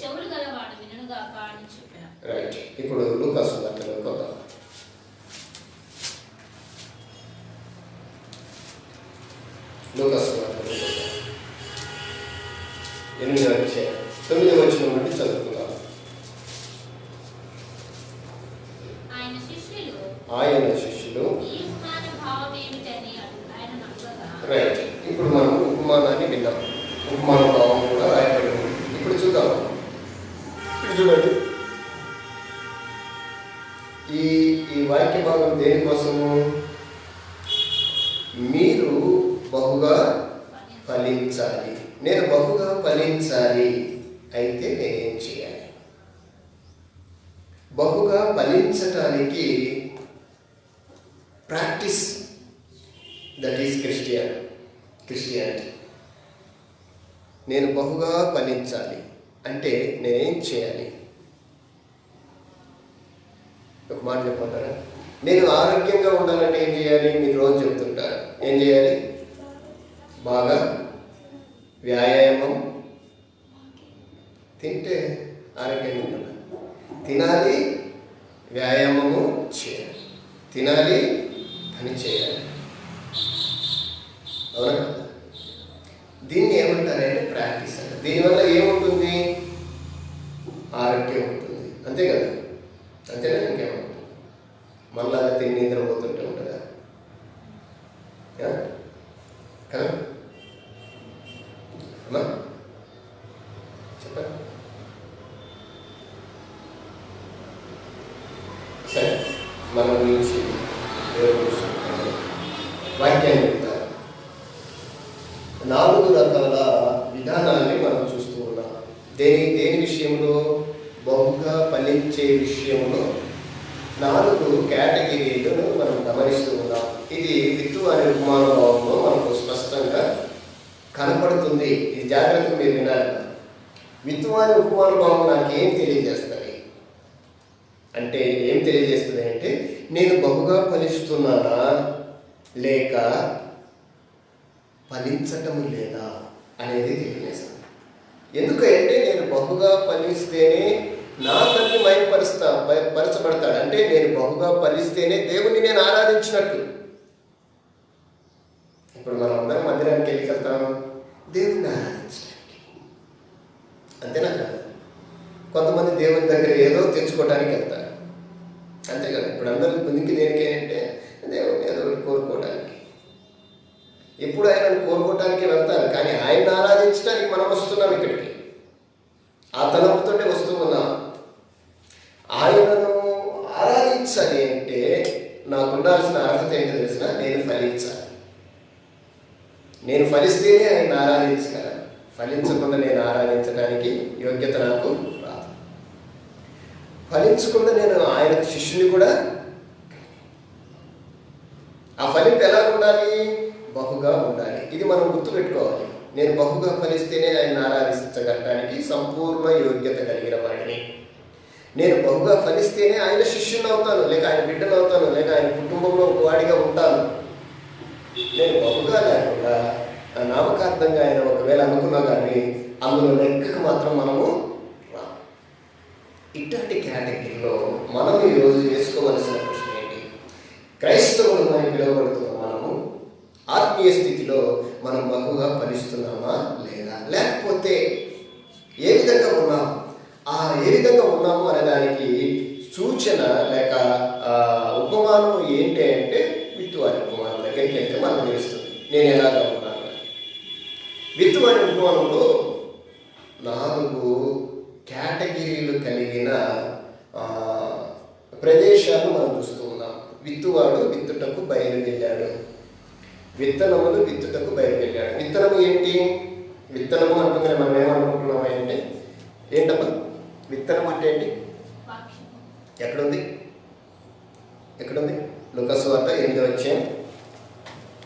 Speaker 2: చెవులు గలవాడు వినుగాక అని చెప్పిన.
Speaker 1: రైట్. ఇప్పుడు లూకా సువార్తలోకి వద్దాం. లూకా సువార్తలోకి వద్దాం. 8వ అధ్యాయం 9వ వచనం నుండి చదువుకుందాం. ఆయన శిష్యులు
Speaker 2: ఈ ఉపమాన భావం ఏమిటని ఆయనను అడగగా.
Speaker 1: రైట్. ఇప్పుడు మనం ఉపమానాన్ని విన్నాం. ఉపమాన భావం కూడా రాయబడి ఉంది. ఇప్పుడు చూద్దాం. ఇప్పుడు చూడండి, ఈ వాక్య భాగం దేనికోసము? మీరు బహుగా ఫలించాలి. నేను బహుగా ఫలించాలి. అయితే నేనేం చేయాలి? బహుగా ఫలించటానికి ప్రాక్టీస్, దట్ ఈస్ క్రిస్టియానిటీ. నేను బహుగా ఫలించాలి అంటే నేనేం చేయాలి? ఒక మాట చెప్పమంటారా? నేను ఆరోగ్యంగా ఉండాలంటే ఏం చేయాలి? మీరు రోజు చెప్తుంటారు. ఏం చేయాలి? బాగా వ్యాయామం, తింటే ఆరోగ్యంగా ఉండాలి. తినాలి, వ్యాయామము చేయాలి. తినాలి, పని చేయాలి. అవునా కదా? దీన్ని ఏమంటారంటే ప్రాక్టీస్ అంట. దీనివల్ల ఏముంటుంది? ఆరోగ్యం ఉంటుంది. అంతే కదా? అంతేనా? ఇంకేముంటుంది? మళ్ళా తిని నిద్రపోతుంటే ఉంటుందా? విషయంలో 4 కేటగిరీలను మనం గమనిస్తూ ఉన్నాం. ఇది విత్తు అనే ఉపమానభావంలో మనకు స్పష్టంగా కనపడుతుంది. ఇది జాగ్రత్తగా మీరు వినాలి. విత్తు అనే ఉపమానభావం నాకు ఏం తెలియజేస్తుంది అంటే, ఏం తెలియజేస్తుంది అంటే, నేను బహుగా ఫలిస్తున్నానా లేక ఫలించటం లేదా అనేది తెలియజేస్తుంది. ఎందుకంటే నేను బహుగా ఫలిస్తేనే నా తండ్రి పరచబడతాడు. అంటే నేను బహుగా ఫలిస్తేనే దేవుణ్ణి నేను ఆరాధించినట్టు. ఇప్పుడు మనం అందరం మందిరానికి వెళ్తాం దేవుణ్ణి ఆరాధించడానికి, అంతేనా కదా? కొంతమంది దేవుని దగ్గర ఏదో తెచ్చుకోవడానికి వెళ్తారు, అంతే కదా? ఇప్పుడు అందరూ ముందుకి దేనికేంటే దేవుని ఏదో ఒకటి కోరుకోవడానికి. ఎప్పుడు ఆయనను కోరుకోవటానికి వెళ్తారు, కానీ ఆయన ఆరాధించడానికి మనం వస్తున్నాం ఇక్కడికి. ఆ తలంపుతోటే వస్తూ ఉన్నాం. ఆయనను ఆరాధించాలి అంటే నాకు ఉండాల్సిన అర్హత ఏంటో తెలిసిన, నేను ఫలించాలి. నేను ఫలిస్తేనే ఆయన ఆరాధించగలను. ఫలించకుండా నేను ఆరాధించడానికి యోగ్యత నాకు రాదు. ఫలించకుండా నేను ఆయన శిష్యుని కూడా. ఆ ఫలింపు ఎలా ఉండాలి? బహుగా ఉండాలి. ఇది మనం గుర్తుపెట్టుకోవాలి. నేను బహుగా ఫలిస్తేనే ఆయన ఆరాధించగలడానికి సంపూర్ణ యోగ్యత కలిగిన వాడిని. నేను బహుగా ఫలిస్తేనే ఆయన శిష్యుని అవుతాను, లేక ఆయన బిడ్డను అవుతాను, లేక ఆయన కుటుంబంలో ఒక వాడిగా ఉంటాను. నేను బహుగా లేకుండా నామకార్థంగా ఆయన ఒకవేళ అనుకున్నా కానీ అందులో లెక్కకు మాత్రం మనము రా. ఇట్లాంటి కేటగిరీలో మనం ఈరోజు వేసుకోవలసిన ప్రశ్న ఏంటి? క్రైస్తవులు మనం పిలువబడుతున్న మనము ఆత్మీయ స్థితిలో మనం బహుగా ఫలిస్తున్నామా లేదా? లేకపోతే ఏ విధంగా ఉన్నాము? ఏ విధంగా ఉన్నాము అనే దానికి సూచన లేక ఉపమానం ఏంటి అంటే, విత్తు అనే ఉపమానం దగ్గరికి వెళ్తే మనకు తెలుస్తుంది నేను ఎలాగా ఉన్నాను. విత్తు అనే ఉపమానంలో 4 కేటగిరీలు కలిగిన ప్రదేశాలు మనం చూస్తూ ఉన్నాం. విత్తువాడు విత్తుటకు బయలువెళ్ళాడు, విత్తనములు విత్తుటకు బయలువెళ్ళాడు. విత్తనము ఏంటి? విత్తనము అంటుంటే మనం ఏమనుకుంటున్నామా అంటే, ఏంటమ్మా విత్తనం అంటే ఏంటి? ఎక్కడుంది? లూకా సువార్త 8వ అధ్యాయం.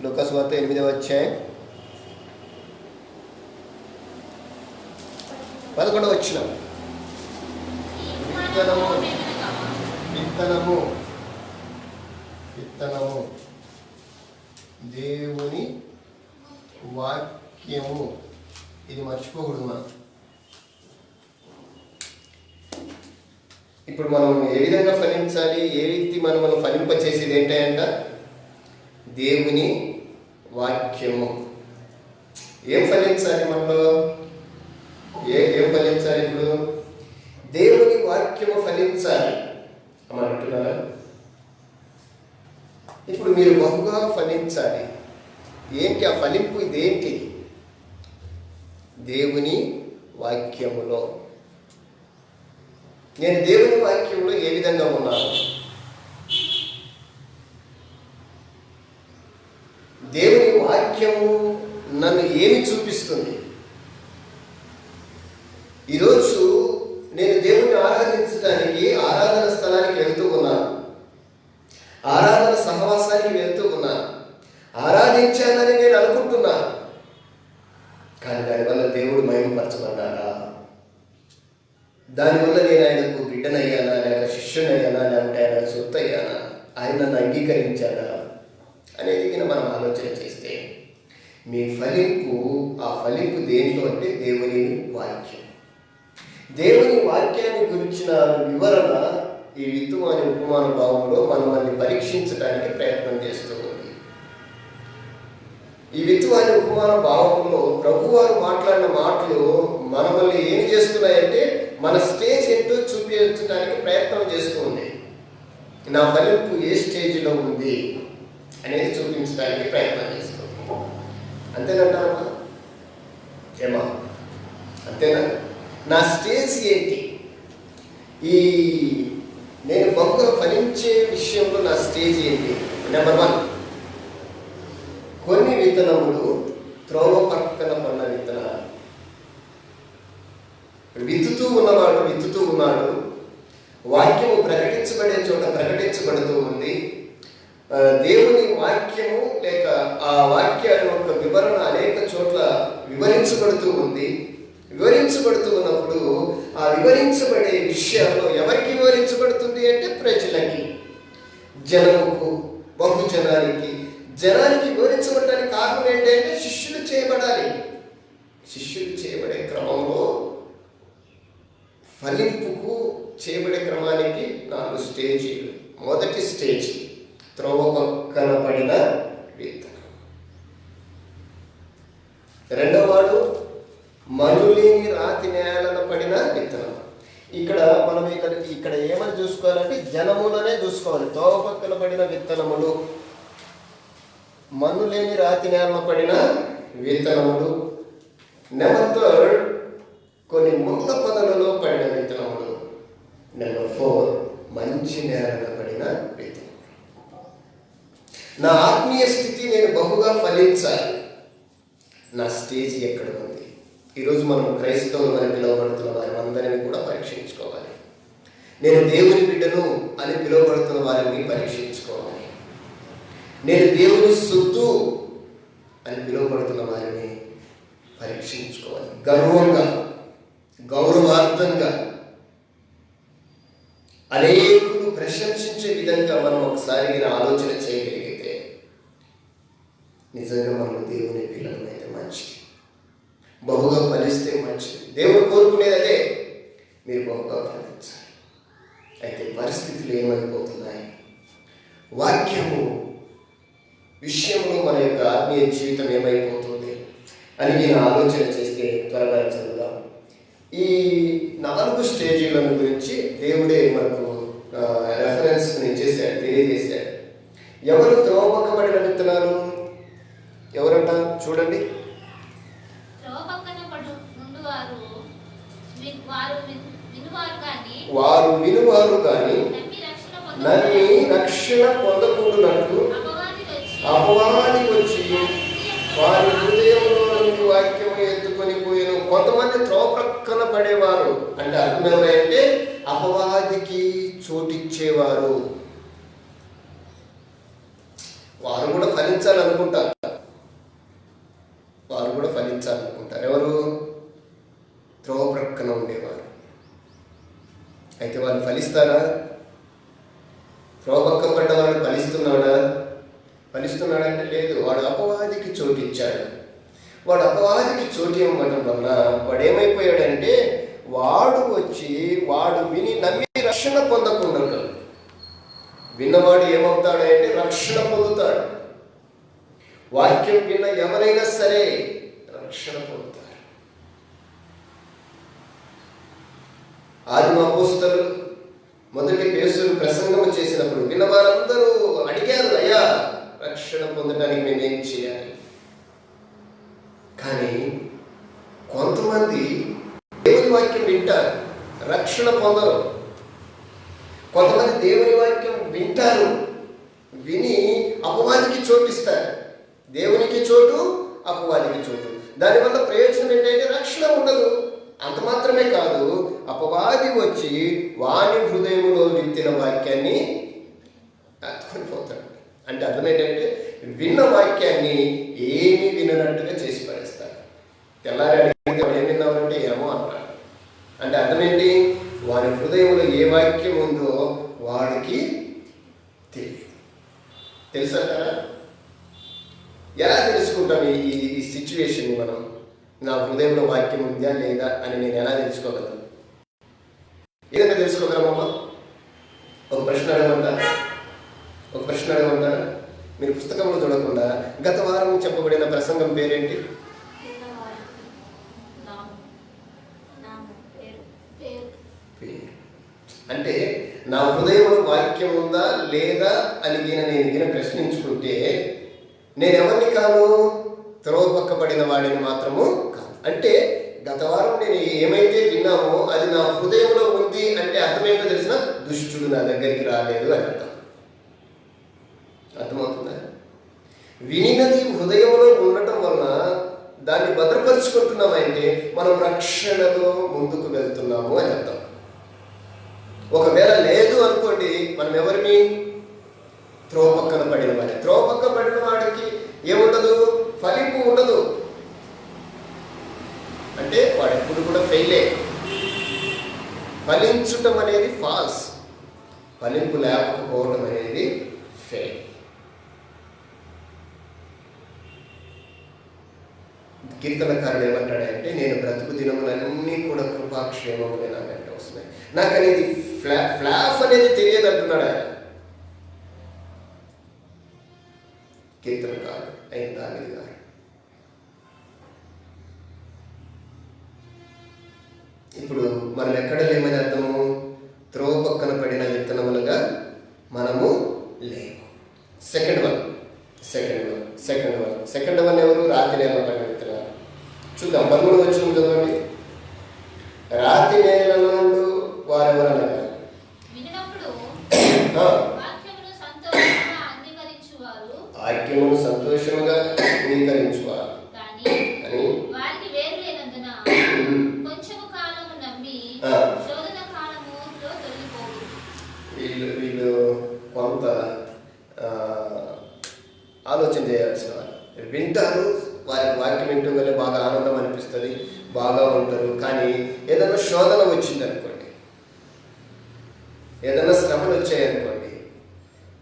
Speaker 1: లూకా సువార్త 8వ అధ్యాయం 11వ వచనం. విత్తనము దేవుని వాక్యము. ఇది మర్చిపోకూడదు మనం. ఇప్పుడు మనం ఏ విధంగా ఫలించాలి? ఏ రీతి మనం ఫలింపచేసేది ఏంటంట? దేవుని వాక్యము. ఏం ఫలించాలి మనలో? ఏం ఫలించాలి? ఇప్పుడు దేవుని వాక్యము ఫలించాలి అని అంటున్నారా? ఇప్పుడు మీరు బహుగా ఫలించాలి. ఏంటి ఆ ఫలింపు? ఇదేంటి? దేవుని వాక్యములో. నేను దేవుని వాక్యంలో ఏ విధంగా ఉన్నాను? దేవుని వాక్యము నన్ను ఏమి చూపిస్తుంది? ఈరోజు నేను దేవుని ఆరాధించడానికి ఆరాధన స్థలానికి వెళ్తూ ఉన్నాను, ఆరాధన సహవాసానికి వెళ్తూ ఉన్నాను, ఆరాధించానని నేను అనుకుంటున్నాను. కానీ దానివల్ల దేవుడు మహిమపరచబడ్డాడా? దానివల్ల నేను ఆయనకు బిడ్డనయ్యానా, లేక శిష్యునయ్యానా, లేకపోతే ఆయన సొత్తు అయ్యానా, ఆయన నన్ను అంగీకరించాడా అనేది మనం ఆలోచన చేస్తే మీ ఫలింపు, ఆ ఫలింపు దేంట్లో అంటే దేవుని వాక్యం. దేవుని వాక్యాన్ని గురించిన వివరణ ఈ విత్తు అనే ఉపమాన భావంలో మనల్ని పరీక్షించడానికి ప్రయత్నం చేస్తూ ఉంది. ఈ విత్తు అనే ఉపమాన భావంలో ప్రభువారు మాట్లాడిన మాటలు మనల్ని ఏం చేస్తున్నాయంటే, మన స్టేజ్ ఏంటో చూపించడానికి ప్రయత్నం చేస్తూ ఉంది. నా ఫలింపు ఏ స్టేజ్లో ఉంది అనేది చూపించడానికి ప్రయత్నం చేస్తుంది. అంతేనంటారమ్మా? ఏమా అంతేనా? నా స్టేజ్ ఏంటి? నేను బహుగా ఫలించే విషయంలో నా స్టేజ్ ఏంటి? నెంబర్ 1, కొన్ని విత్తనములు త్రోవ పక్కన పడిన విత్తనాలు. విత్తుతూ ఉన్నాడు, వాక్యము దేవుని వాక్యము లేక ఆ వాక్యాల యొక్క వివరణ అనేక చోట్ల వివరించబడుతూ ఉంది. వివరించబడుతూ ఉన్నప్పుడు ఆ వివరించబడే విషయాల్లో ఎవరికి వివరించబడుతుంది అంటే ప్రజలకి, జనముకు, బహుజనానికి. జనానికి వివరించబడటానికి కారణం ఏంటంటే శిష్యులు చేయబడాలి. శిష్యులు చేయబడే క్రమంలో ఫలింపుకు చేయబడే క్రమానికి 4 స్టేజీలు. మొదటి స్టేజీ త్రోవ పక్కన పడిన విత్తనం. రెండవ వాడు మనులేని రాతి నేలన పడిన విత్తనం. మనం ఇక్కడ ఏమని చూసుకోవాలంటే జనములనే చూసుకోవాలి. త్రోవ పక్కన పడిన విత్తనములు, మన్ను లేని రాతి నేలన పడిన విత్తనములు. నెంబర్ 3 కొన్ని ముళ్ళ పొదలలో పడిన విత్తనములు. నెంబర్ 4 మంచి నేలన పడిన విత్తనం. నా ఆత్మీయ స్థితి నేను బహుగా ఫలించాలి. నా స్టేజ్ ఎక్కడ ఉంది? ఈరోజు మనం క్రైస్తవులు అని పిలువబడుతున్న వారి అందరినీ కూడా పరీక్షించుకోవాలి. నేను దేవుని బిడ్డను అని పిలువబడుతున్న వారిని పరీక్షించుకోవాలి. నేను దేవుని సొత్తు అని పిలువబడుతున్న వారిని పరీక్షించుకోవాలి. గర్వంగా, గౌరవార్థంగా, అనేకులు ప్రశంసించే విధంగా మనం ఒకసారి ఆలోచన చేయగలిగితే నిజంగా మనం దేవుని పిల్లలైతే మంచిది. బహుగా ఫలిస్తే మంచిది. దేవుడు కోరుకునేది అదే, మీరు బహుగా ఫలించాలి. అయితే పరిస్థితులు ఏమైపోతున్నాయి? వాక్యము విషయంలో మన యొక్క ఆత్మీయ జీవితం ఏమైపోతుంది అని నేను ఆలోచన చేస్తే త్వరగా చదువుదాం. ఈ 4 స్టేజీల గురించి దేవుడే మనకు రెఫరెన్స్ తెలియజేశాడు. ఎవరు త్రోవపక్కబడిన విత్తనాలు? ఎవరంట చూడండి. వారు వినువారు కానీ నన్ను రక్షణ పొందకుండానట్లు అపవాది వచ్చి వారి హృదయంలో నుండి వాక్యము ఎత్తుకొని పోయాను. కొంతమంది త్రోవ ప్రక్కన పడేవారు అంటే అర్థం ఏమంటే అపవాదికి చోటిచ్చేవారు. వారు కూడా ఫలించాలనుకుంటారు. ఎవరు? త్రోవ ప్రక్కన ఉండేవారు. అయితే వాళ్ళు ఫలిస్తారా? త్రోవ పక్క పడ్డ వాడు ఫలిస్తున్నాడంటే లేదు. వాడు అపవాదికి చోటు ఇచ్చాడు. వాడు అపవాదికి చోటు ఇవ్వడం వల్ల వాడు ఏమైపోయాడంటే వాడు విని నమ్మి రక్షణ పొందకుండా విన్నవాడు ఏమవుతాడంటే రక్షణ పొందుతాడు. వాక్యం విన్న ఎవరైనా సరే రక్షణ పొందుతారు. ఆదిమ అపోస్తలులు మొదటి పేతురు ప్రసంగం చేసినప్పుడు విన్నవారందరూ అడిగారు, అయ్యా రక్షణ పొందడానికి మేమేం చేయాలి? కానీ కొంతమంది దేవుని వాక్యం వింటారు, రక్షణ పొందరు. కొంతమంది దేవుని వాక్యం వింటారు, విని అపవాదికి చోటిస్తారు. దేవునికి చోటు, అపవాదికి చోటు. దానివల్ల ప్రయోజనం ఏంటంటే రక్షణ ఉండదు. అంత మాత్రమే కాదు, అపవాది వచ్చి వాని హృదయంలో విత్తిన వాక్యాన్ని అర్థకొని పోతాడు. అంటే అర్థం ఏంటంటే విన్న వాక్యాన్ని ఏమి విననట్టుగా చేసి పడేస్తాడు. తెల్లారి అడిగితే ఏం విన్నామంటే ఏమో అంటాడు. అంటే అర్థం ఏంటి? వారి హృదయంలో ఏ వాక్యం ఉందో వాడికి తెలియదు. తెలుసా? ఎలా తెలుసుకుంటాం ఈ సిచ్యువేషన్ని? మనం నా హృదయంలో వాక్యం ఉందా లేదా అని నేను ఎలా తెలుసుకోగలను? ఏదైనా తెలుసుకోగలమమ్మా? ఒక ప్రశ్న అడగమంటారా? మీరు పుస్తకంలో చూడకుండా గత వారం చెప్పబడిన ప్రసంగం పేరేంటి? అంటే నా హృదయంలో వాక్యం ఉందా లేదా అని నేను ప్రశ్నించుకుంటే నేను ఎవరిని కాను? త్రోవ పక్కబడిన వాడిని మాత్రము కాదు. అంటే గత వారం నేను ఏమైతే విన్నామో అది నా హృదయంలో ఉంది అంటే అర్థమేంటో తెలిసిన దుష్టుడు నా దగ్గరికి రాలేదు అని అర్థమవుతుందా? వినినది హృదయంలో ఉండటం వలన దాన్ని భద్రపరుచుకుంటున్నామంటే మనం రక్షణలో ముందుకు వెళ్తున్నాము అని అర్థం. ఒకవేళ లేదు అనుకోండి, మనం ఎవరిని? త్రోవ పక్కన పడిన వాడి. త్రోవ పక్కన పడిన వాడికి ఏముండదు? ఫలింపు ఉండదు. అంటే వాడు ఎప్పుడు కూడా ఫెయిలే. ఫలించటం అనేది ఫాల్స్, ఫలింపు లేకపోవడం అనేది ఫెయిల్. కీర్తనకారుడు ఏమంటాడంటే, నేను బ్రతుకు దినములన్నీ కూడా కృపాక్షేమములే నాకంటే వస్తున్నాయి, నాకు అనేది ఫ్లాఫ్ అనేది తెలియదు అంటున్నాడు ఆయన. కీర్తనకారుడు అయిన దావీదు గారు. ఇప్పుడు మనం ఎక్కడ లేమని అర్థము? త్రోవ పక్కన పడిన విత్తనములుగా మనము లేము. సెకండ్ వన్ ఎవరు? రాతి నేలలో పడిన విత్తనాలు. చూద్దాం 13 వచనం చదవండి. రాతి నేలలో వారెవరనగా వాక్యమును సంతోషముగా అంగీకరించువారు అని వీళ్ళు కొంత ఆలోచన చేయాల్సిన వారు. వింటారు, వారికి వాక్యం వింటూనే బాగా ఆనందం అనిపిస్తుంది, బాగా ఉంటారు. కానీ ఏదైనా శోధన వచ్చిందనుకోండి, ఏదైనా శ్రమలు వచ్చాయనుకోండి,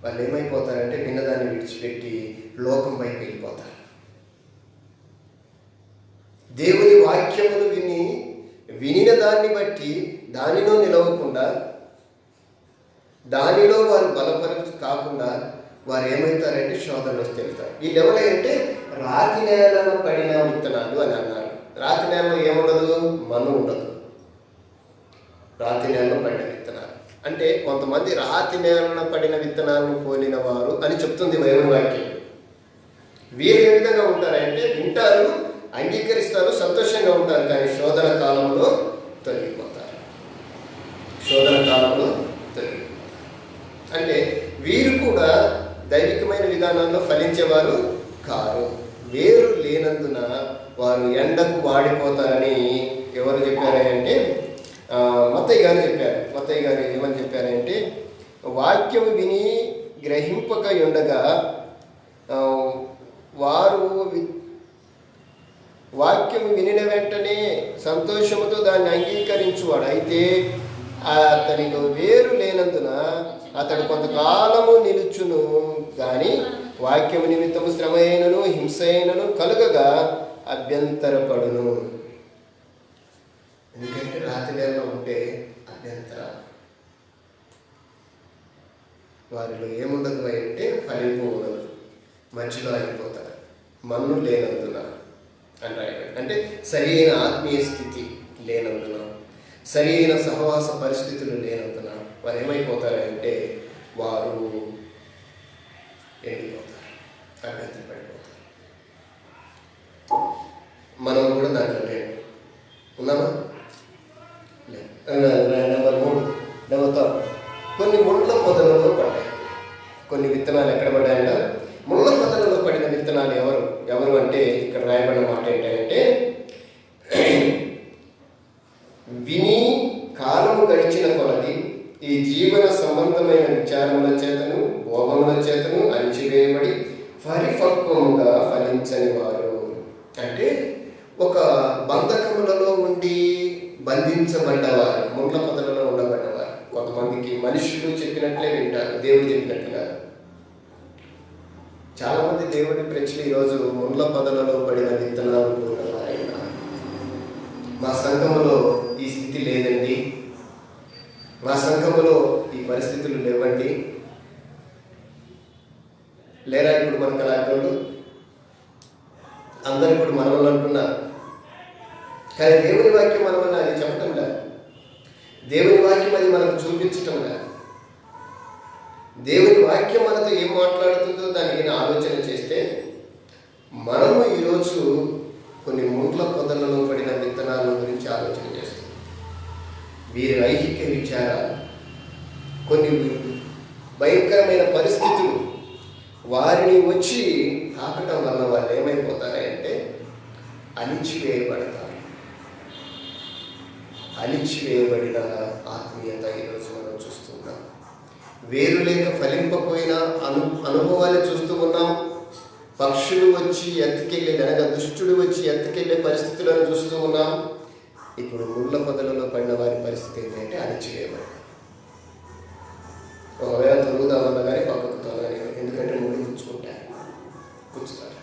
Speaker 1: వాళ్ళు ఏమైపోతారంటే విన్నదాన్ని విడిచిపెట్టి లోకం వైపు వెళ్ళిపోతారు. దేవుని వాక్యమును వినిన దాన్ని బట్టి దానిలో నిలవకుండా, దానిలో వారు బలపరుచు కాకుండా వారు ఏమవుతారంటే శోధనలు వస్తే వెళ్తారు. వీళ్ళు ఎవరంటే రాతి నేలలో పడిన విత్తనాలు అని అన్నారు. రాతి నేలలో ఏముండదు? మన్ను ఉండదు. రాతి నేలలో పడిన విత్తనాలు అంటే కొంతమంది రాతి నేలలో పడిన విత్తనాలను పోలిన వారు అని చెప్తుంది బైబిల్ వాక్యం. వీరు ఏ విధంగా ఉంటారంటే వింటారు, అంగీకరిస్తారు, సంతోషంగా ఉంటారు, కానీ శోధన కాలంలో తొలగిపోతారు. అంటే వీరు కూడా దైవికమైన విధానాల్లో ఫలించేవారు కారు. వేరు లేనందున వారు ఎండకు వాడిపోతారని ఎవరు చెప్పారంటే మత్తయ్య గారు చెప్పారు. మత్తయ్య గారు ఏమని చెప్పారంటే, వాక్యము విని గ్రహింపక ఉండగా వారు వాక్యము వినిన వెంటనే సంతోషముతో దాన్ని అంగీకరించువాడు. అయితే అతనిలో వేరు లేనందున అతడు కొంతకాలము నిలుచును, కానీ వాక్యము నిమిత్తము శ్రమ అయినను హింస అయినను కలుగగా అభ్యంతరపడును. ఎందుకంటే రాతి నేలలో ఉంటే అభ్యంతరం. వారిలో ఏముండదు అంటే ఫలింపు ఉండదు, మధ్యలో అయిపోతారు. మన్ను లేనందున అంటే సరైన ఆత్మీయ స్థితి లేనందున, సరైన సహవాస పరిస్థితులు లేనందున వారు ఏమైపోతారంటే వారు ఎండిపోతారు, అభ్యంతరపడిపోతారు. మనం కూడా దాంట్లో లేదు, ఉన్నామా? నెంబర్ 3 కొన్ని ముళ్ళ పొదలలో పడ్డాయి. కొన్ని విత్తనాలు ఎక్కడ పడ్డాయంట? ముళ్ళ పొదలలో పడిన విత్తనాలు ఎవరు అంటే ఇక్కడ రాయబడిన మాట ఏంటంటే, విని కాలము గడిచిన కొలది ఈ జీవన సంబంధమైన విచారముల చేతను భోగముల చేతను అణిచివేయబడి పరిపక్వముగా ఫలించని వారు. అంటే ఒక బంధకములలో ఉండి బంధించబడ్డవారు, ముళ్ళ పొదలలో ఉండబడ్డవారు. కొంతమందికి మనుషులు చెప్పినట్లే వింటారు, దేవుడు చెప్పినట్లుగా. చాలా మంది దేవుడి ప్రజలు ఈరోజు ముళ్ళ పొదలలో పడిన విత్తనాలు కూరగాయన. మా సంఘములో ఈ స్థితి లేదండి, మా సంఘములో ఈ పరిస్థితులు లేవండి, లేరా ఇప్పుడు మనకు అలాంటి అందరూ ఇప్పుడు మనల్ని అంటున్నారు. కానీ దేవుని వాక్యం మనం అది చెప్పటం లేదు, దేవుని వాక్యం అది మనకు చూపించటం లేదు. దేవుని వాక్యం మనతో ఏం మాట్లాడుతుందో దానికి ఆలోచన చేస్తే మనము ఈరోజు కొన్ని ముళ్ళ పొదలలో పడిన విత్తనాల గురించి ఆలోచన చేస్తాం. వీరి ఐహిక విచారాలు, కొన్ని భయంకరమైన పరిస్థితులు వారిని వచ్చి తాకటం వల్ల వాళ్ళు ఏమైపోతారంటే అణిచివేయబడతారు. అణిచివేయబడిన ఆత్మీయత ఈరోజు మనం చూస్తున్నాం. వేరు లేక ఫలింపపోయిన అనుభవాన్ని చూస్తూ ఉన్నాం. పక్షులు వచ్చి ఎత్తుకెళ్ళే, అనగా దుష్టుడు వచ్చి ఎత్తుకెళ్ళే పరిస్థితులను చూస్తూ ఉన్నాం. ఇప్పుడు ముళ్ళ పొదలలో పడిన వారి పరిస్థితి ఏంటంటే అణిచివేయబడి, ఒకవేళ తొలుగుదామన్నా కానీ పక్కకు తొలగని, ఎందుకంటే ముళ్ళు కూర్చుతారు.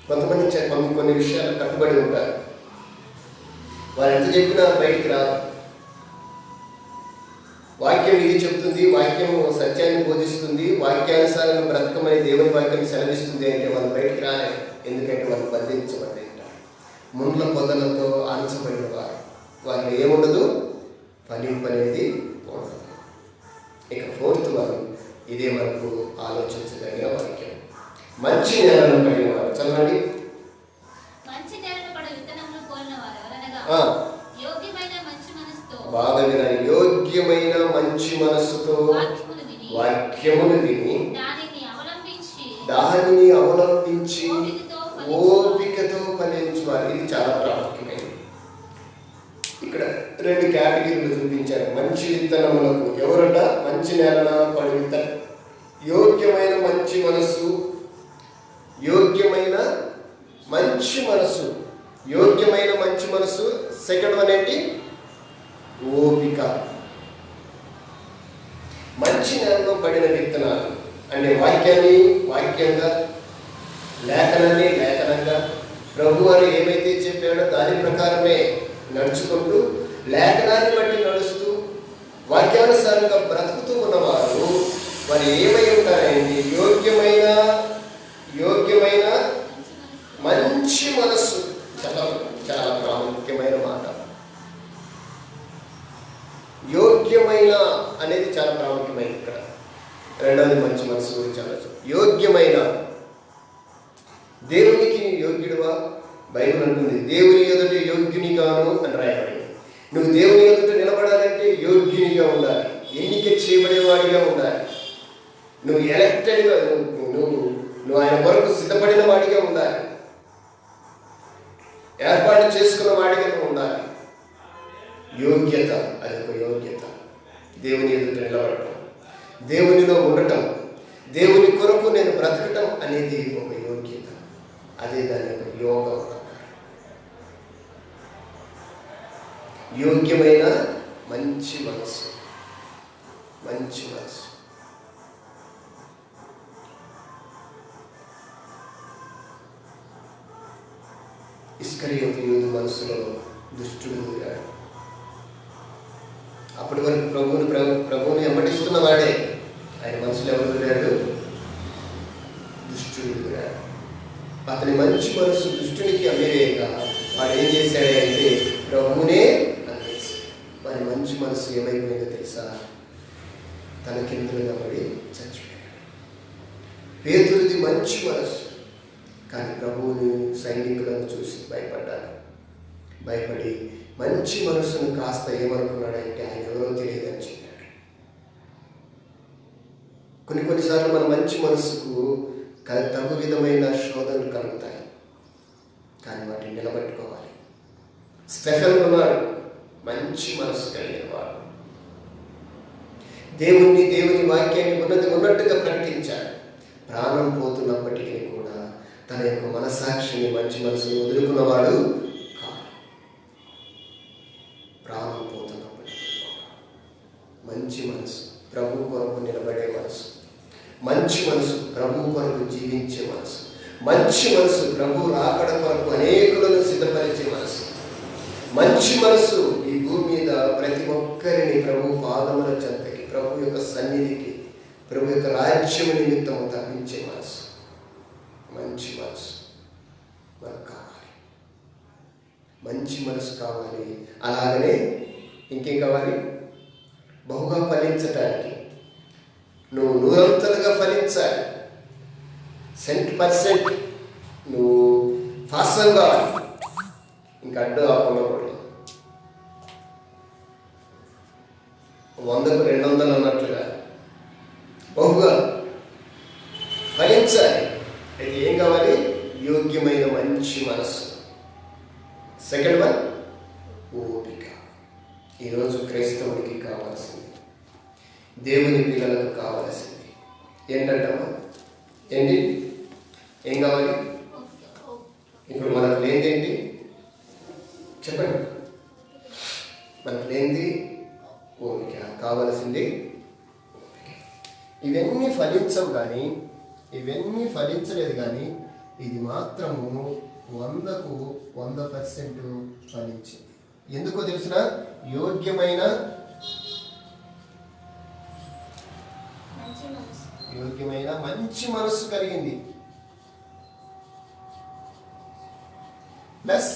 Speaker 1: కొంతమంది కొన్ని విషయాలు కట్టుబడి ఉంటారు. వారు ఎంత చెప్పినా బయటికి రాదు. వాక్యం ఇది చెప్తుంది, వాక్యం సత్యాన్ని బోధిస్తుంది, వాక్యానుసారంగా బ్రతకమని దేవుని వాక్యం సెలవిస్తుంది అంటే వాళ్ళు బయటికి రాలేదు. ఎందుకంటే వాళ్ళు బంధించబడి ఉంటారు. ముండ్ల పొదలతో అణచబడిన వారిలో ఏముండదు, ఫలింపనేది ఉండదు. ఇక 4th వన్, ఇదే మనకు ఆలోచించదగిన వాక్యం. మంచి నేలను పడిన వారు, చదవండి. బాగా వినాలి. యోగ్యమైన మంచి మనస్సుతో వాక్యమును విని దానిని అవలంబించి ఓపికతో ఫలించువారు. ఇది చాలా ప్రాముఖ్యమైనది. ఇక్కడ 2 కేటగిరీలు చూపించారు. మంచి విత్తనములకు ఎవరట? మంచి నేలన పడి విత్తనం. యోగ్యమైన మంచి మనస్సు, యోగ్యమైన మంచి మనస్సు, యోగ్యమైన మంచి మనస్సు. సెకండ్ వన్ ఏంటి? ఓపిక. మంచి నేలలో పడిన విత్తనాలు అంటే వాక్యాన్ని వాక్యంగా, లేఖనాన్ని లేఖనంగా, ప్రభు వారు ఏమైతే చెప్పాడో దాని ప్రకారమే నడుచుకుంటూ, లేఖనాన్ని బట్టి నడుస్తూ, వాక్యానుసారంగా బ్రతుకుతూ ఉన్నవారు వారు ఏమై ఉంటారండి? యోగ్యమైన మంచి మనస్సు. చాలా చాలా ప్రాముఖ్యమైన మాట. యోగ్యమైన అనేది చాలా ప్రాముఖ్యమైనది. ఇక్కడ రెండవది మంచి మనసు గురించి ఆలోచన. యోగ్యమైన, దేవునికి యోగ్యుడువా? బైబిల్ అంటుంది దేవుని ఎదుట యోగ్యునిగాను అని రాయబడింది. నువ్వు దేవుని ఎదుట నిలబడాలంటే యోగ్యునిగా ఉండాలి, ఎన్నిక చేయబడేవాడిగా ఉండాలి. నువ్వు ఎలక్టెడ్గా, నువ్వు ఆయన కొరకు సిద్ధపడిన వాడిగా ఉండాలి, ఏర్పాటు చేసుకున్న వాడిగా నువ్వు ఉండాలి. యోగ్యత, అది ఒక యోగ్యత. దేవుని ఎదుట నిలబడటం, దేవునిలో ఉండటం, దేవుని కొరకు నేను బ్రతకటం అనేది ఒక యోగ్యత. అదే దాని ఒక యోగం. యోగ్యమైన మంచి మనసు, మంచి మనసు. ఇస్కరియోతు యూదు మనసులో దుష్టుడు దూరాడు. అప్పటి వరకు ప్రభువుని వెంబడిస్తున్న వాడే, ఆయన మనసులో ఎవరు దూరాడు? దుష్టుడు దూరాడు. అతని మంచి మనసు దుష్టునికి అమ్మేయక వాడు ఏం చేశాడంటే ప్రభువునే అమ్మేశాడు. వారి మంచి మనసు ఏమైపోయిందో తెలుసా? తన కిందలుగా పడి చచ్చిపోయాడు. పేతురుది మంచి మనసు, కానీ ప్రభువుని సైనికులను చూసి భయపడ్డాడు. భయపడి మంచి మనసును కాస్త ఏమనుకున్నాడంటే ఆయన ఎవరో తెలియదని చెప్పాడు. కొన్నిసార్లు మన మంచి మనసుకు తగు విధమైన శోధనలు కలుగుతాయి, కానీ వాటిని నిలబెట్టుకోవాలి. స్టెఫెన్ ఉన్నాడు, మంచి మనసు కలిగిన వాడు. దేవుని వాక్యాన్ని ఉన్నట్టుగా ప్రకటించాడు. ప్రాణం పోతున్నప్పటికీ కూడా తన యొక్క మనసాక్షిని, మంచి మనసును వదులుకున్నవాడు కాదు. ప్రాణం పోతున్నప్పటికీ మంచి మనసు, ప్రభు కొరకు నిలబడే మనసు, మంచి మనసు, ప్రభు కొరకు జీవించే మనసు, మంచి మనసు, ప్రభు రాకడ కొరకు అనేకులను సిద్ధపరిచే మనసు, మంచి మనసు ఈ భూమి మీద ప్రతి ఒక్కరిని ప్రభు పాదముల చెంతకి, ప్రభు యొక్క సన్నిధికి, ప్రభు యొక్క రాజ్యము నిమిత్తము తప్పించే మనసు. మంచి మనసు మనకు కావాలి, మంచి మనసు కావాలి. అలాగనే ఇంకేం కావాలి? బహుగా ఫలించటానికి నువ్వు 100% ఫలించాలి. 100% నువ్వు ఫాస్ట్గా కావాలి, ఇంకా అడ్డు ఆపకూడదు. 100కు 200 అన్నట్లుగా బహుగా ఫలించాలి. అయితే ఏం కావాలి? యోగ్యమైన మంచి మనసు. సెకండ్ వన్ ఓపిక. ఈరోజు క్రైస్తవుడికి కావాల్సింది దేవుని పిల్లలకు కావలసింది ఏంటంటమ్మా? ఏంటి? ఏం కావాలి? ఇప్పుడు మనకు లేనిదేంటి చెప్పండి? మనకు లేనిది ఓపిక, కావలసింది ఓపిక. ఇవన్నీ ఫలించవు కానీ, ఇవన్నీ ఫలించలేదు కానీ ఇది మాత్రము 100కు 100% ఫలించింది. ఎందుకో తెలిసిన? యోగ్యమైన మంచి మనస్సు కలిగింది. ప్లస్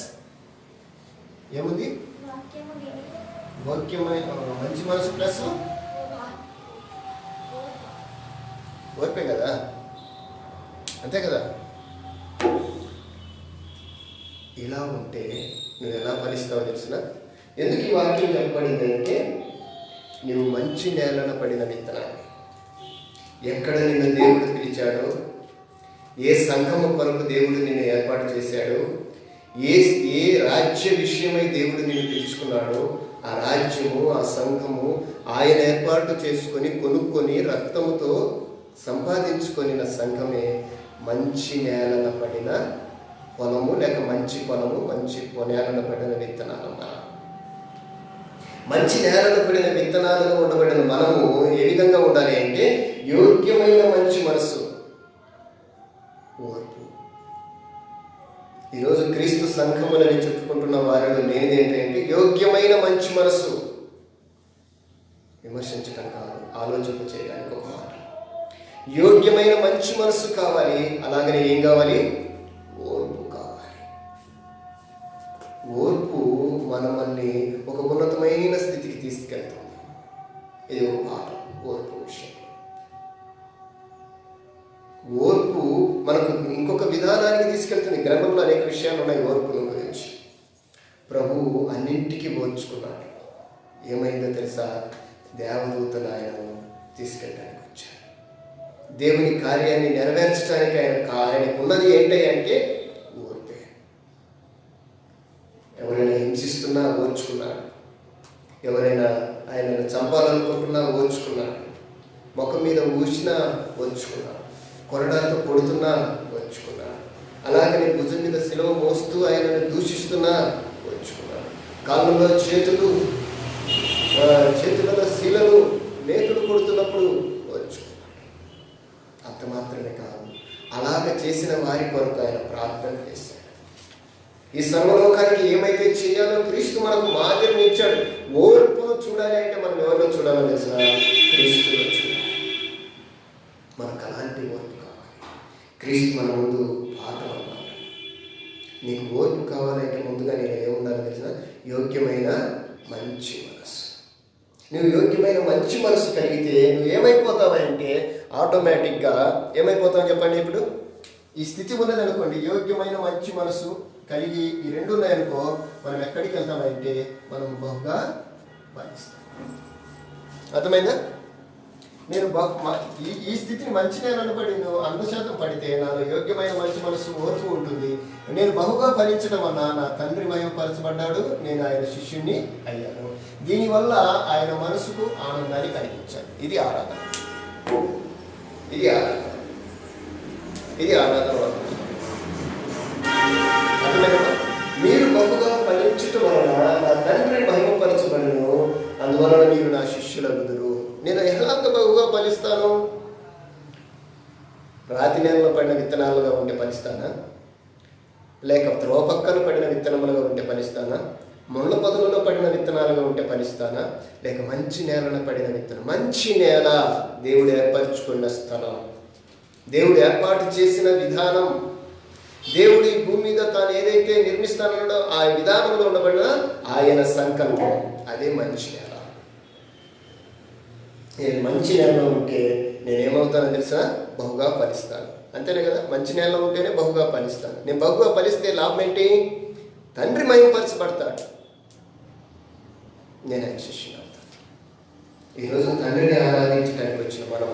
Speaker 1: ఏముంది? యోగ్యమైన మంచి మనసు ప్లస్ ఓర్పే కదా, అంతే కదా? ఇలా ఉంటే నువ్వు ఎలా ఫలిస్తావో తెలిసిన? ఎందుకు ఈ వాక్యం చెప్పబడిందంటే, నువ్వు మంచి నేలన పడిన విత్తనాన్ని, ఎక్కడ నిన్ను దేవుడు పిలిచాడో, ఏ సంఘము కొరకు దేవుడు నిన్ను ఏర్పాటు చేశాడో, ఏ రాజ్య విషయమై దేవుడు నిన్ను పిలుచుకున్నాడో, ఆ రాజ్యము, ఆ సంఘము ఆయన ఏర్పాటు చేసుకొని కొనుక్కొని రక్తముతో సంపాదించుకొని సంఘమే మంచి నేలన పడిన పొలము, లేక మంచి పొలము, మంచి నేలన పడిన విత్తనాలమ్మా. మంచి నేలన పడిన విత్తనాలుగా ఉండబడిన మనము ఏ విధంగా ఉండాలి అంటే, యోగ్యమైన మంచి మనసు, ఓర్పు. ఈరోజు క్రీస్తు సంఘములని చెప్పుకుంటున్న వారిలో లేనిది ఏంటంటే యోగ్యమైన మంచి మనసు. విమర్శించటం కాదు, ఆలోచన చేయడానికి ఒక మాట. యోగ్యమైన మంచి మనసు కావాలి. అలాగనే ఏం కావాలి? ఓర్పు కావాలి. ఓర్పు మనల్ని ఒక ఉన్నతమైన స్థితికి తీసుకెళ్తుంది. ఇది ఒక పాఠం, ఓర్పు విషయం. ఓర్పు మనకు ఇంకొక విధానానికి తీసుకెళ్తుంది. గ్రంథంలో అనేక విషయాలు ఉన్నాయి ఓర్పుల గురించి. ప్రభువు అన్నింటికీ ఓర్చుకున్నాడు. ఏమైందో తెలుసా? దేవదూతలు ఆయనను తీసుకెళ్ళడానికి వచ్చారు. దేవుని కార్యాన్ని నెరవేర్చడానికి ఆయనకు ఉన్నది ఏంటంటే ఓర్పే. ఎవరైనా హింసిస్తున్నా ఓర్చుకున్నాడు, ఎవరైనా ఆయనను చంపాలనుకుంటున్నా ఓర్చుకున్నాడు, ముఖం మీద ఊసినా ఓర్చుకున్నాడు, కొరడాలతో కొడుతున్నా ఓర్చుకున్నాడు, అలాగనే భుజం మీద శిలువ మోస్తూ ఆయనను దూషిస్తున్నా ఓర్చుకున్నాడు, కాళ్ళలో చేతులలో శిలను నేతులు కొడుతున్నప్పుడు ఓర్చుకున్నాడు. అంత మాత్రమే కాదు, అలాగ చేసిన వారి కొరకు ఆయన ప్రార్థన చేశాడు. ఈ సర్వలోకానికి ఏమైతే చేయాలో క్రీస్తు మనకు మాదిరిని ఇచ్చాడు. ఓర్పును చూడాలి అంటే మనం ఎవరిలో చూడాలో తెలుసా? క్రీస్తులో చూడాలి. మనకు అలాంటి ఓర్పు కావాలి. క్రీస్తు మన ముందు పాఠం అన్నమాట. నీకు ఓర్పు కావాలంటే ముందుగా నేను ఏముండాలో తెలిసిన? యోగ్యమైన మంచి మనసు. నువ్వు యోగ్యమైన మంచి మనసు కలిగితే నువ్వు ఏమైపోతావంటే ఆటోమేటిక్గా ఏమైపోతావు చెప్పండి? ఇప్పుడు ఈ స్థితి ఉన్నది అనుకోండి, యోగ్యమైన మంచి మనసు కలిగి ఈ రెండు ఉన్నాయనుకో, మనం ఎక్కడికి వెళ్తామంటే మనం బహుగా ఫలిస్తాం. అర్థమైందా? నేను ఈ స్థితిని మంచి నేలను పడి 100% పడితే నాలో యోగ్యమైన మంచి మనసు, ఓర్పు ఉంటుంది. నేను బహుగా ఫలించడం వల్ల నా తండ్రి మహిమపరచబడ్డాడు, నేను ఆయన శిష్యుణ్ణి అయ్యాను. దీనివల్ల ఆయన మనసుకు ఆనందాన్ని కలిగించాను. ఇది ఆరాధన. ఇది ఆరాధన. ఇది ఆరాధన. అర్థమైనా? మీరు బహుగా ఫలించటం వలన నా తండ్రి మహిమపరచబడును, అందువలన మీరు నా శిష్యులగుదురు. నేను ఎలాగ బహుగా ఫలిస్తాను? రాతి నేలలో పడిన విత్తనాలుగా ఉంటే ఫలిస్తానా? లేక త్రోపక్కన పడిన విత్తనములుగా ఉంటే ఫలిస్తానా? ముళ్ళ పొదలలో పడిన విత్తనాలుగా ఉంటే ఫలిస్తానా? లేక మంచి నేలన పడిన విత్తనం? మంచి నేల దేవుడు ఏర్పరచుకున్న స్థలం, దేవుడు ఏర్పాటు చేసిన విధానం, దేవుడు ఈ భూమి మీద తాను ఏదైతే నిర్మిస్తానో ఆ విధానంలో ఉండబడిన ఆయన సంకల్పం, అదే మంచి నేల. నేను మంచి నేలలో ఉంటే నేనేమవుతానో తెలుసా? బహుగా ఫలిస్తాను. అంతేనే కదా? మంచి నేలలో ఉంటేనే బహుగా ఫలిస్తాను. నేను బహుగా ఫలిస్తే లాభం ఏంటి? తండ్రి మహిమపరచబడతాడు, నేను ఆయన శిష్యుని అవుతాను. ఈరోజు తండ్రిని ఆరాధించడానికి వచ్చిన మనం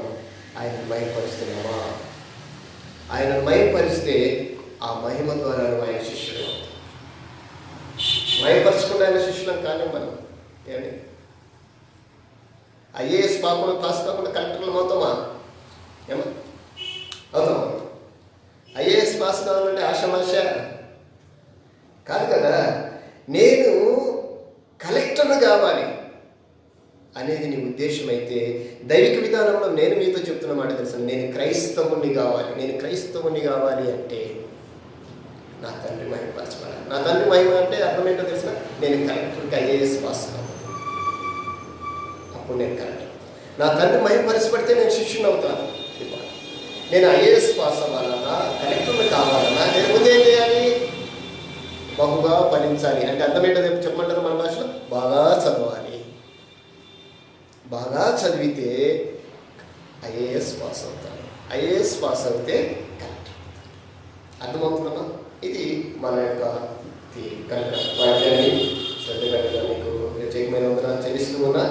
Speaker 1: ఆయన మహిమపరుస్తున్నామా? ఆయన మహిమపరిస్తే ఆ మహిమ ద్వారా ఆయన శిష్యుడు అవుతాం. మహిమపరచకుండా ఆయన శిష్యులం కానీ మనం ఏమండి? ఐఏఎస్ పాస్ కాకుండా కలెక్టర్లు అవుతామా? ఏమా అవుతాం? ఐఏఎస్ పాస్ కావాలంటే ఆషమాష కాదు కదా. నేను కలెక్టర్ను కావాలి అనేది నీ ఉద్దేశం అయితే, దైవిక విధానంలో నేను మీతో చెప్తున్న మాట తెలుసు, నేను క్రైస్తవుని కావాలి. నేను క్రైస్తవుని కావాలి అంటే నా తండ్రి మహిమపరచబడాలి. నా తండ్రి మహిమ అంటే అర్థం ఏంటో తెలిసిన, నేను కలెక్టర్కి ఐఏఎస్ పాస్ కావాలి, అప్పుడు నేను కలెక్టర్. నా తండ్రి మహిమపరచబడితే నేను శిష్యుని అవుతాను. నేను ఐఏఎస్ పాస్ అవ్వాలన్నా, కలెక్టర్ని కావాలన్నా నేను ముందు ఏం చేయాలి? బహుగా ఫలించాలి. అంటే అర్థం ఏంటో చెప్పమంటారు మన భాషలో? బాగా చదవాలి. బాగా చదివితే ఐఏఎస్ పాస్ అవుతాను. ఐఏఎస్ పాస్ అవుతే కలెక్టర్. అర్థమవుతుందమ్మా? ఇది మన యొక్క కనుక వాక్యాన్ని శ్రద్ధగా మీకు ప్రత్యేకమైన వందనాలు చెల్లిస్తూ ఉన్నా.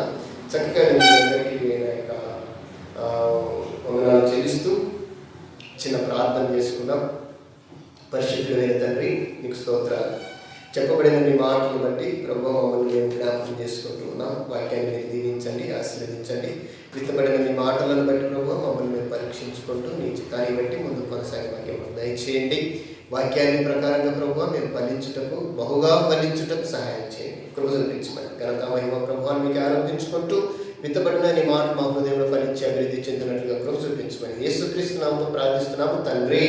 Speaker 1: చక్కగా మీ అందరికీ నా యొక్క వందనాలు చెల్లిస్తూ చిన్న ప్రార్థన చేసుకుందాం. పరిశుద్ధుడైన తండ్రి, నీకు స్తోత్రాలు. చెప్పబడిన మీ మాటలను బట్టి ప్రభువా మమ్మల్ని మేము జ్ఞాపకం చేసుకుంటూ ఉన్నాం. వాక్యాన్ని మీరు దీవించండి, ఆశీర్వదించండి. విత్తబడిన మీ మాటలను బట్టి ప్రభువా మమ్మల్ని మేము పరీక్షించుకుంటూ నీ చిత్తాన్ని బట్టి ముందు కొనసాగే వాక్యం దయచేయండి. వాక్యాన్ని ప్రకారంగా ప్రభువా మేము ఫలించుటకు, బహుగా ఫలించుటకు సహాయం చేయండి. కృప చూపించమని ఘనత మహిమ ప్రభువాన్ని మీకు ఆరాధించుకుంటూ విత్తబడిన నీ మాట మా హృదయంలో ఫలించి అభివృద్ధి చెందినట్లుగా కృప చూపించమని యేసుక్రీస్తు నామముతో ప్రార్థిస్తున్నాము తండ్రి.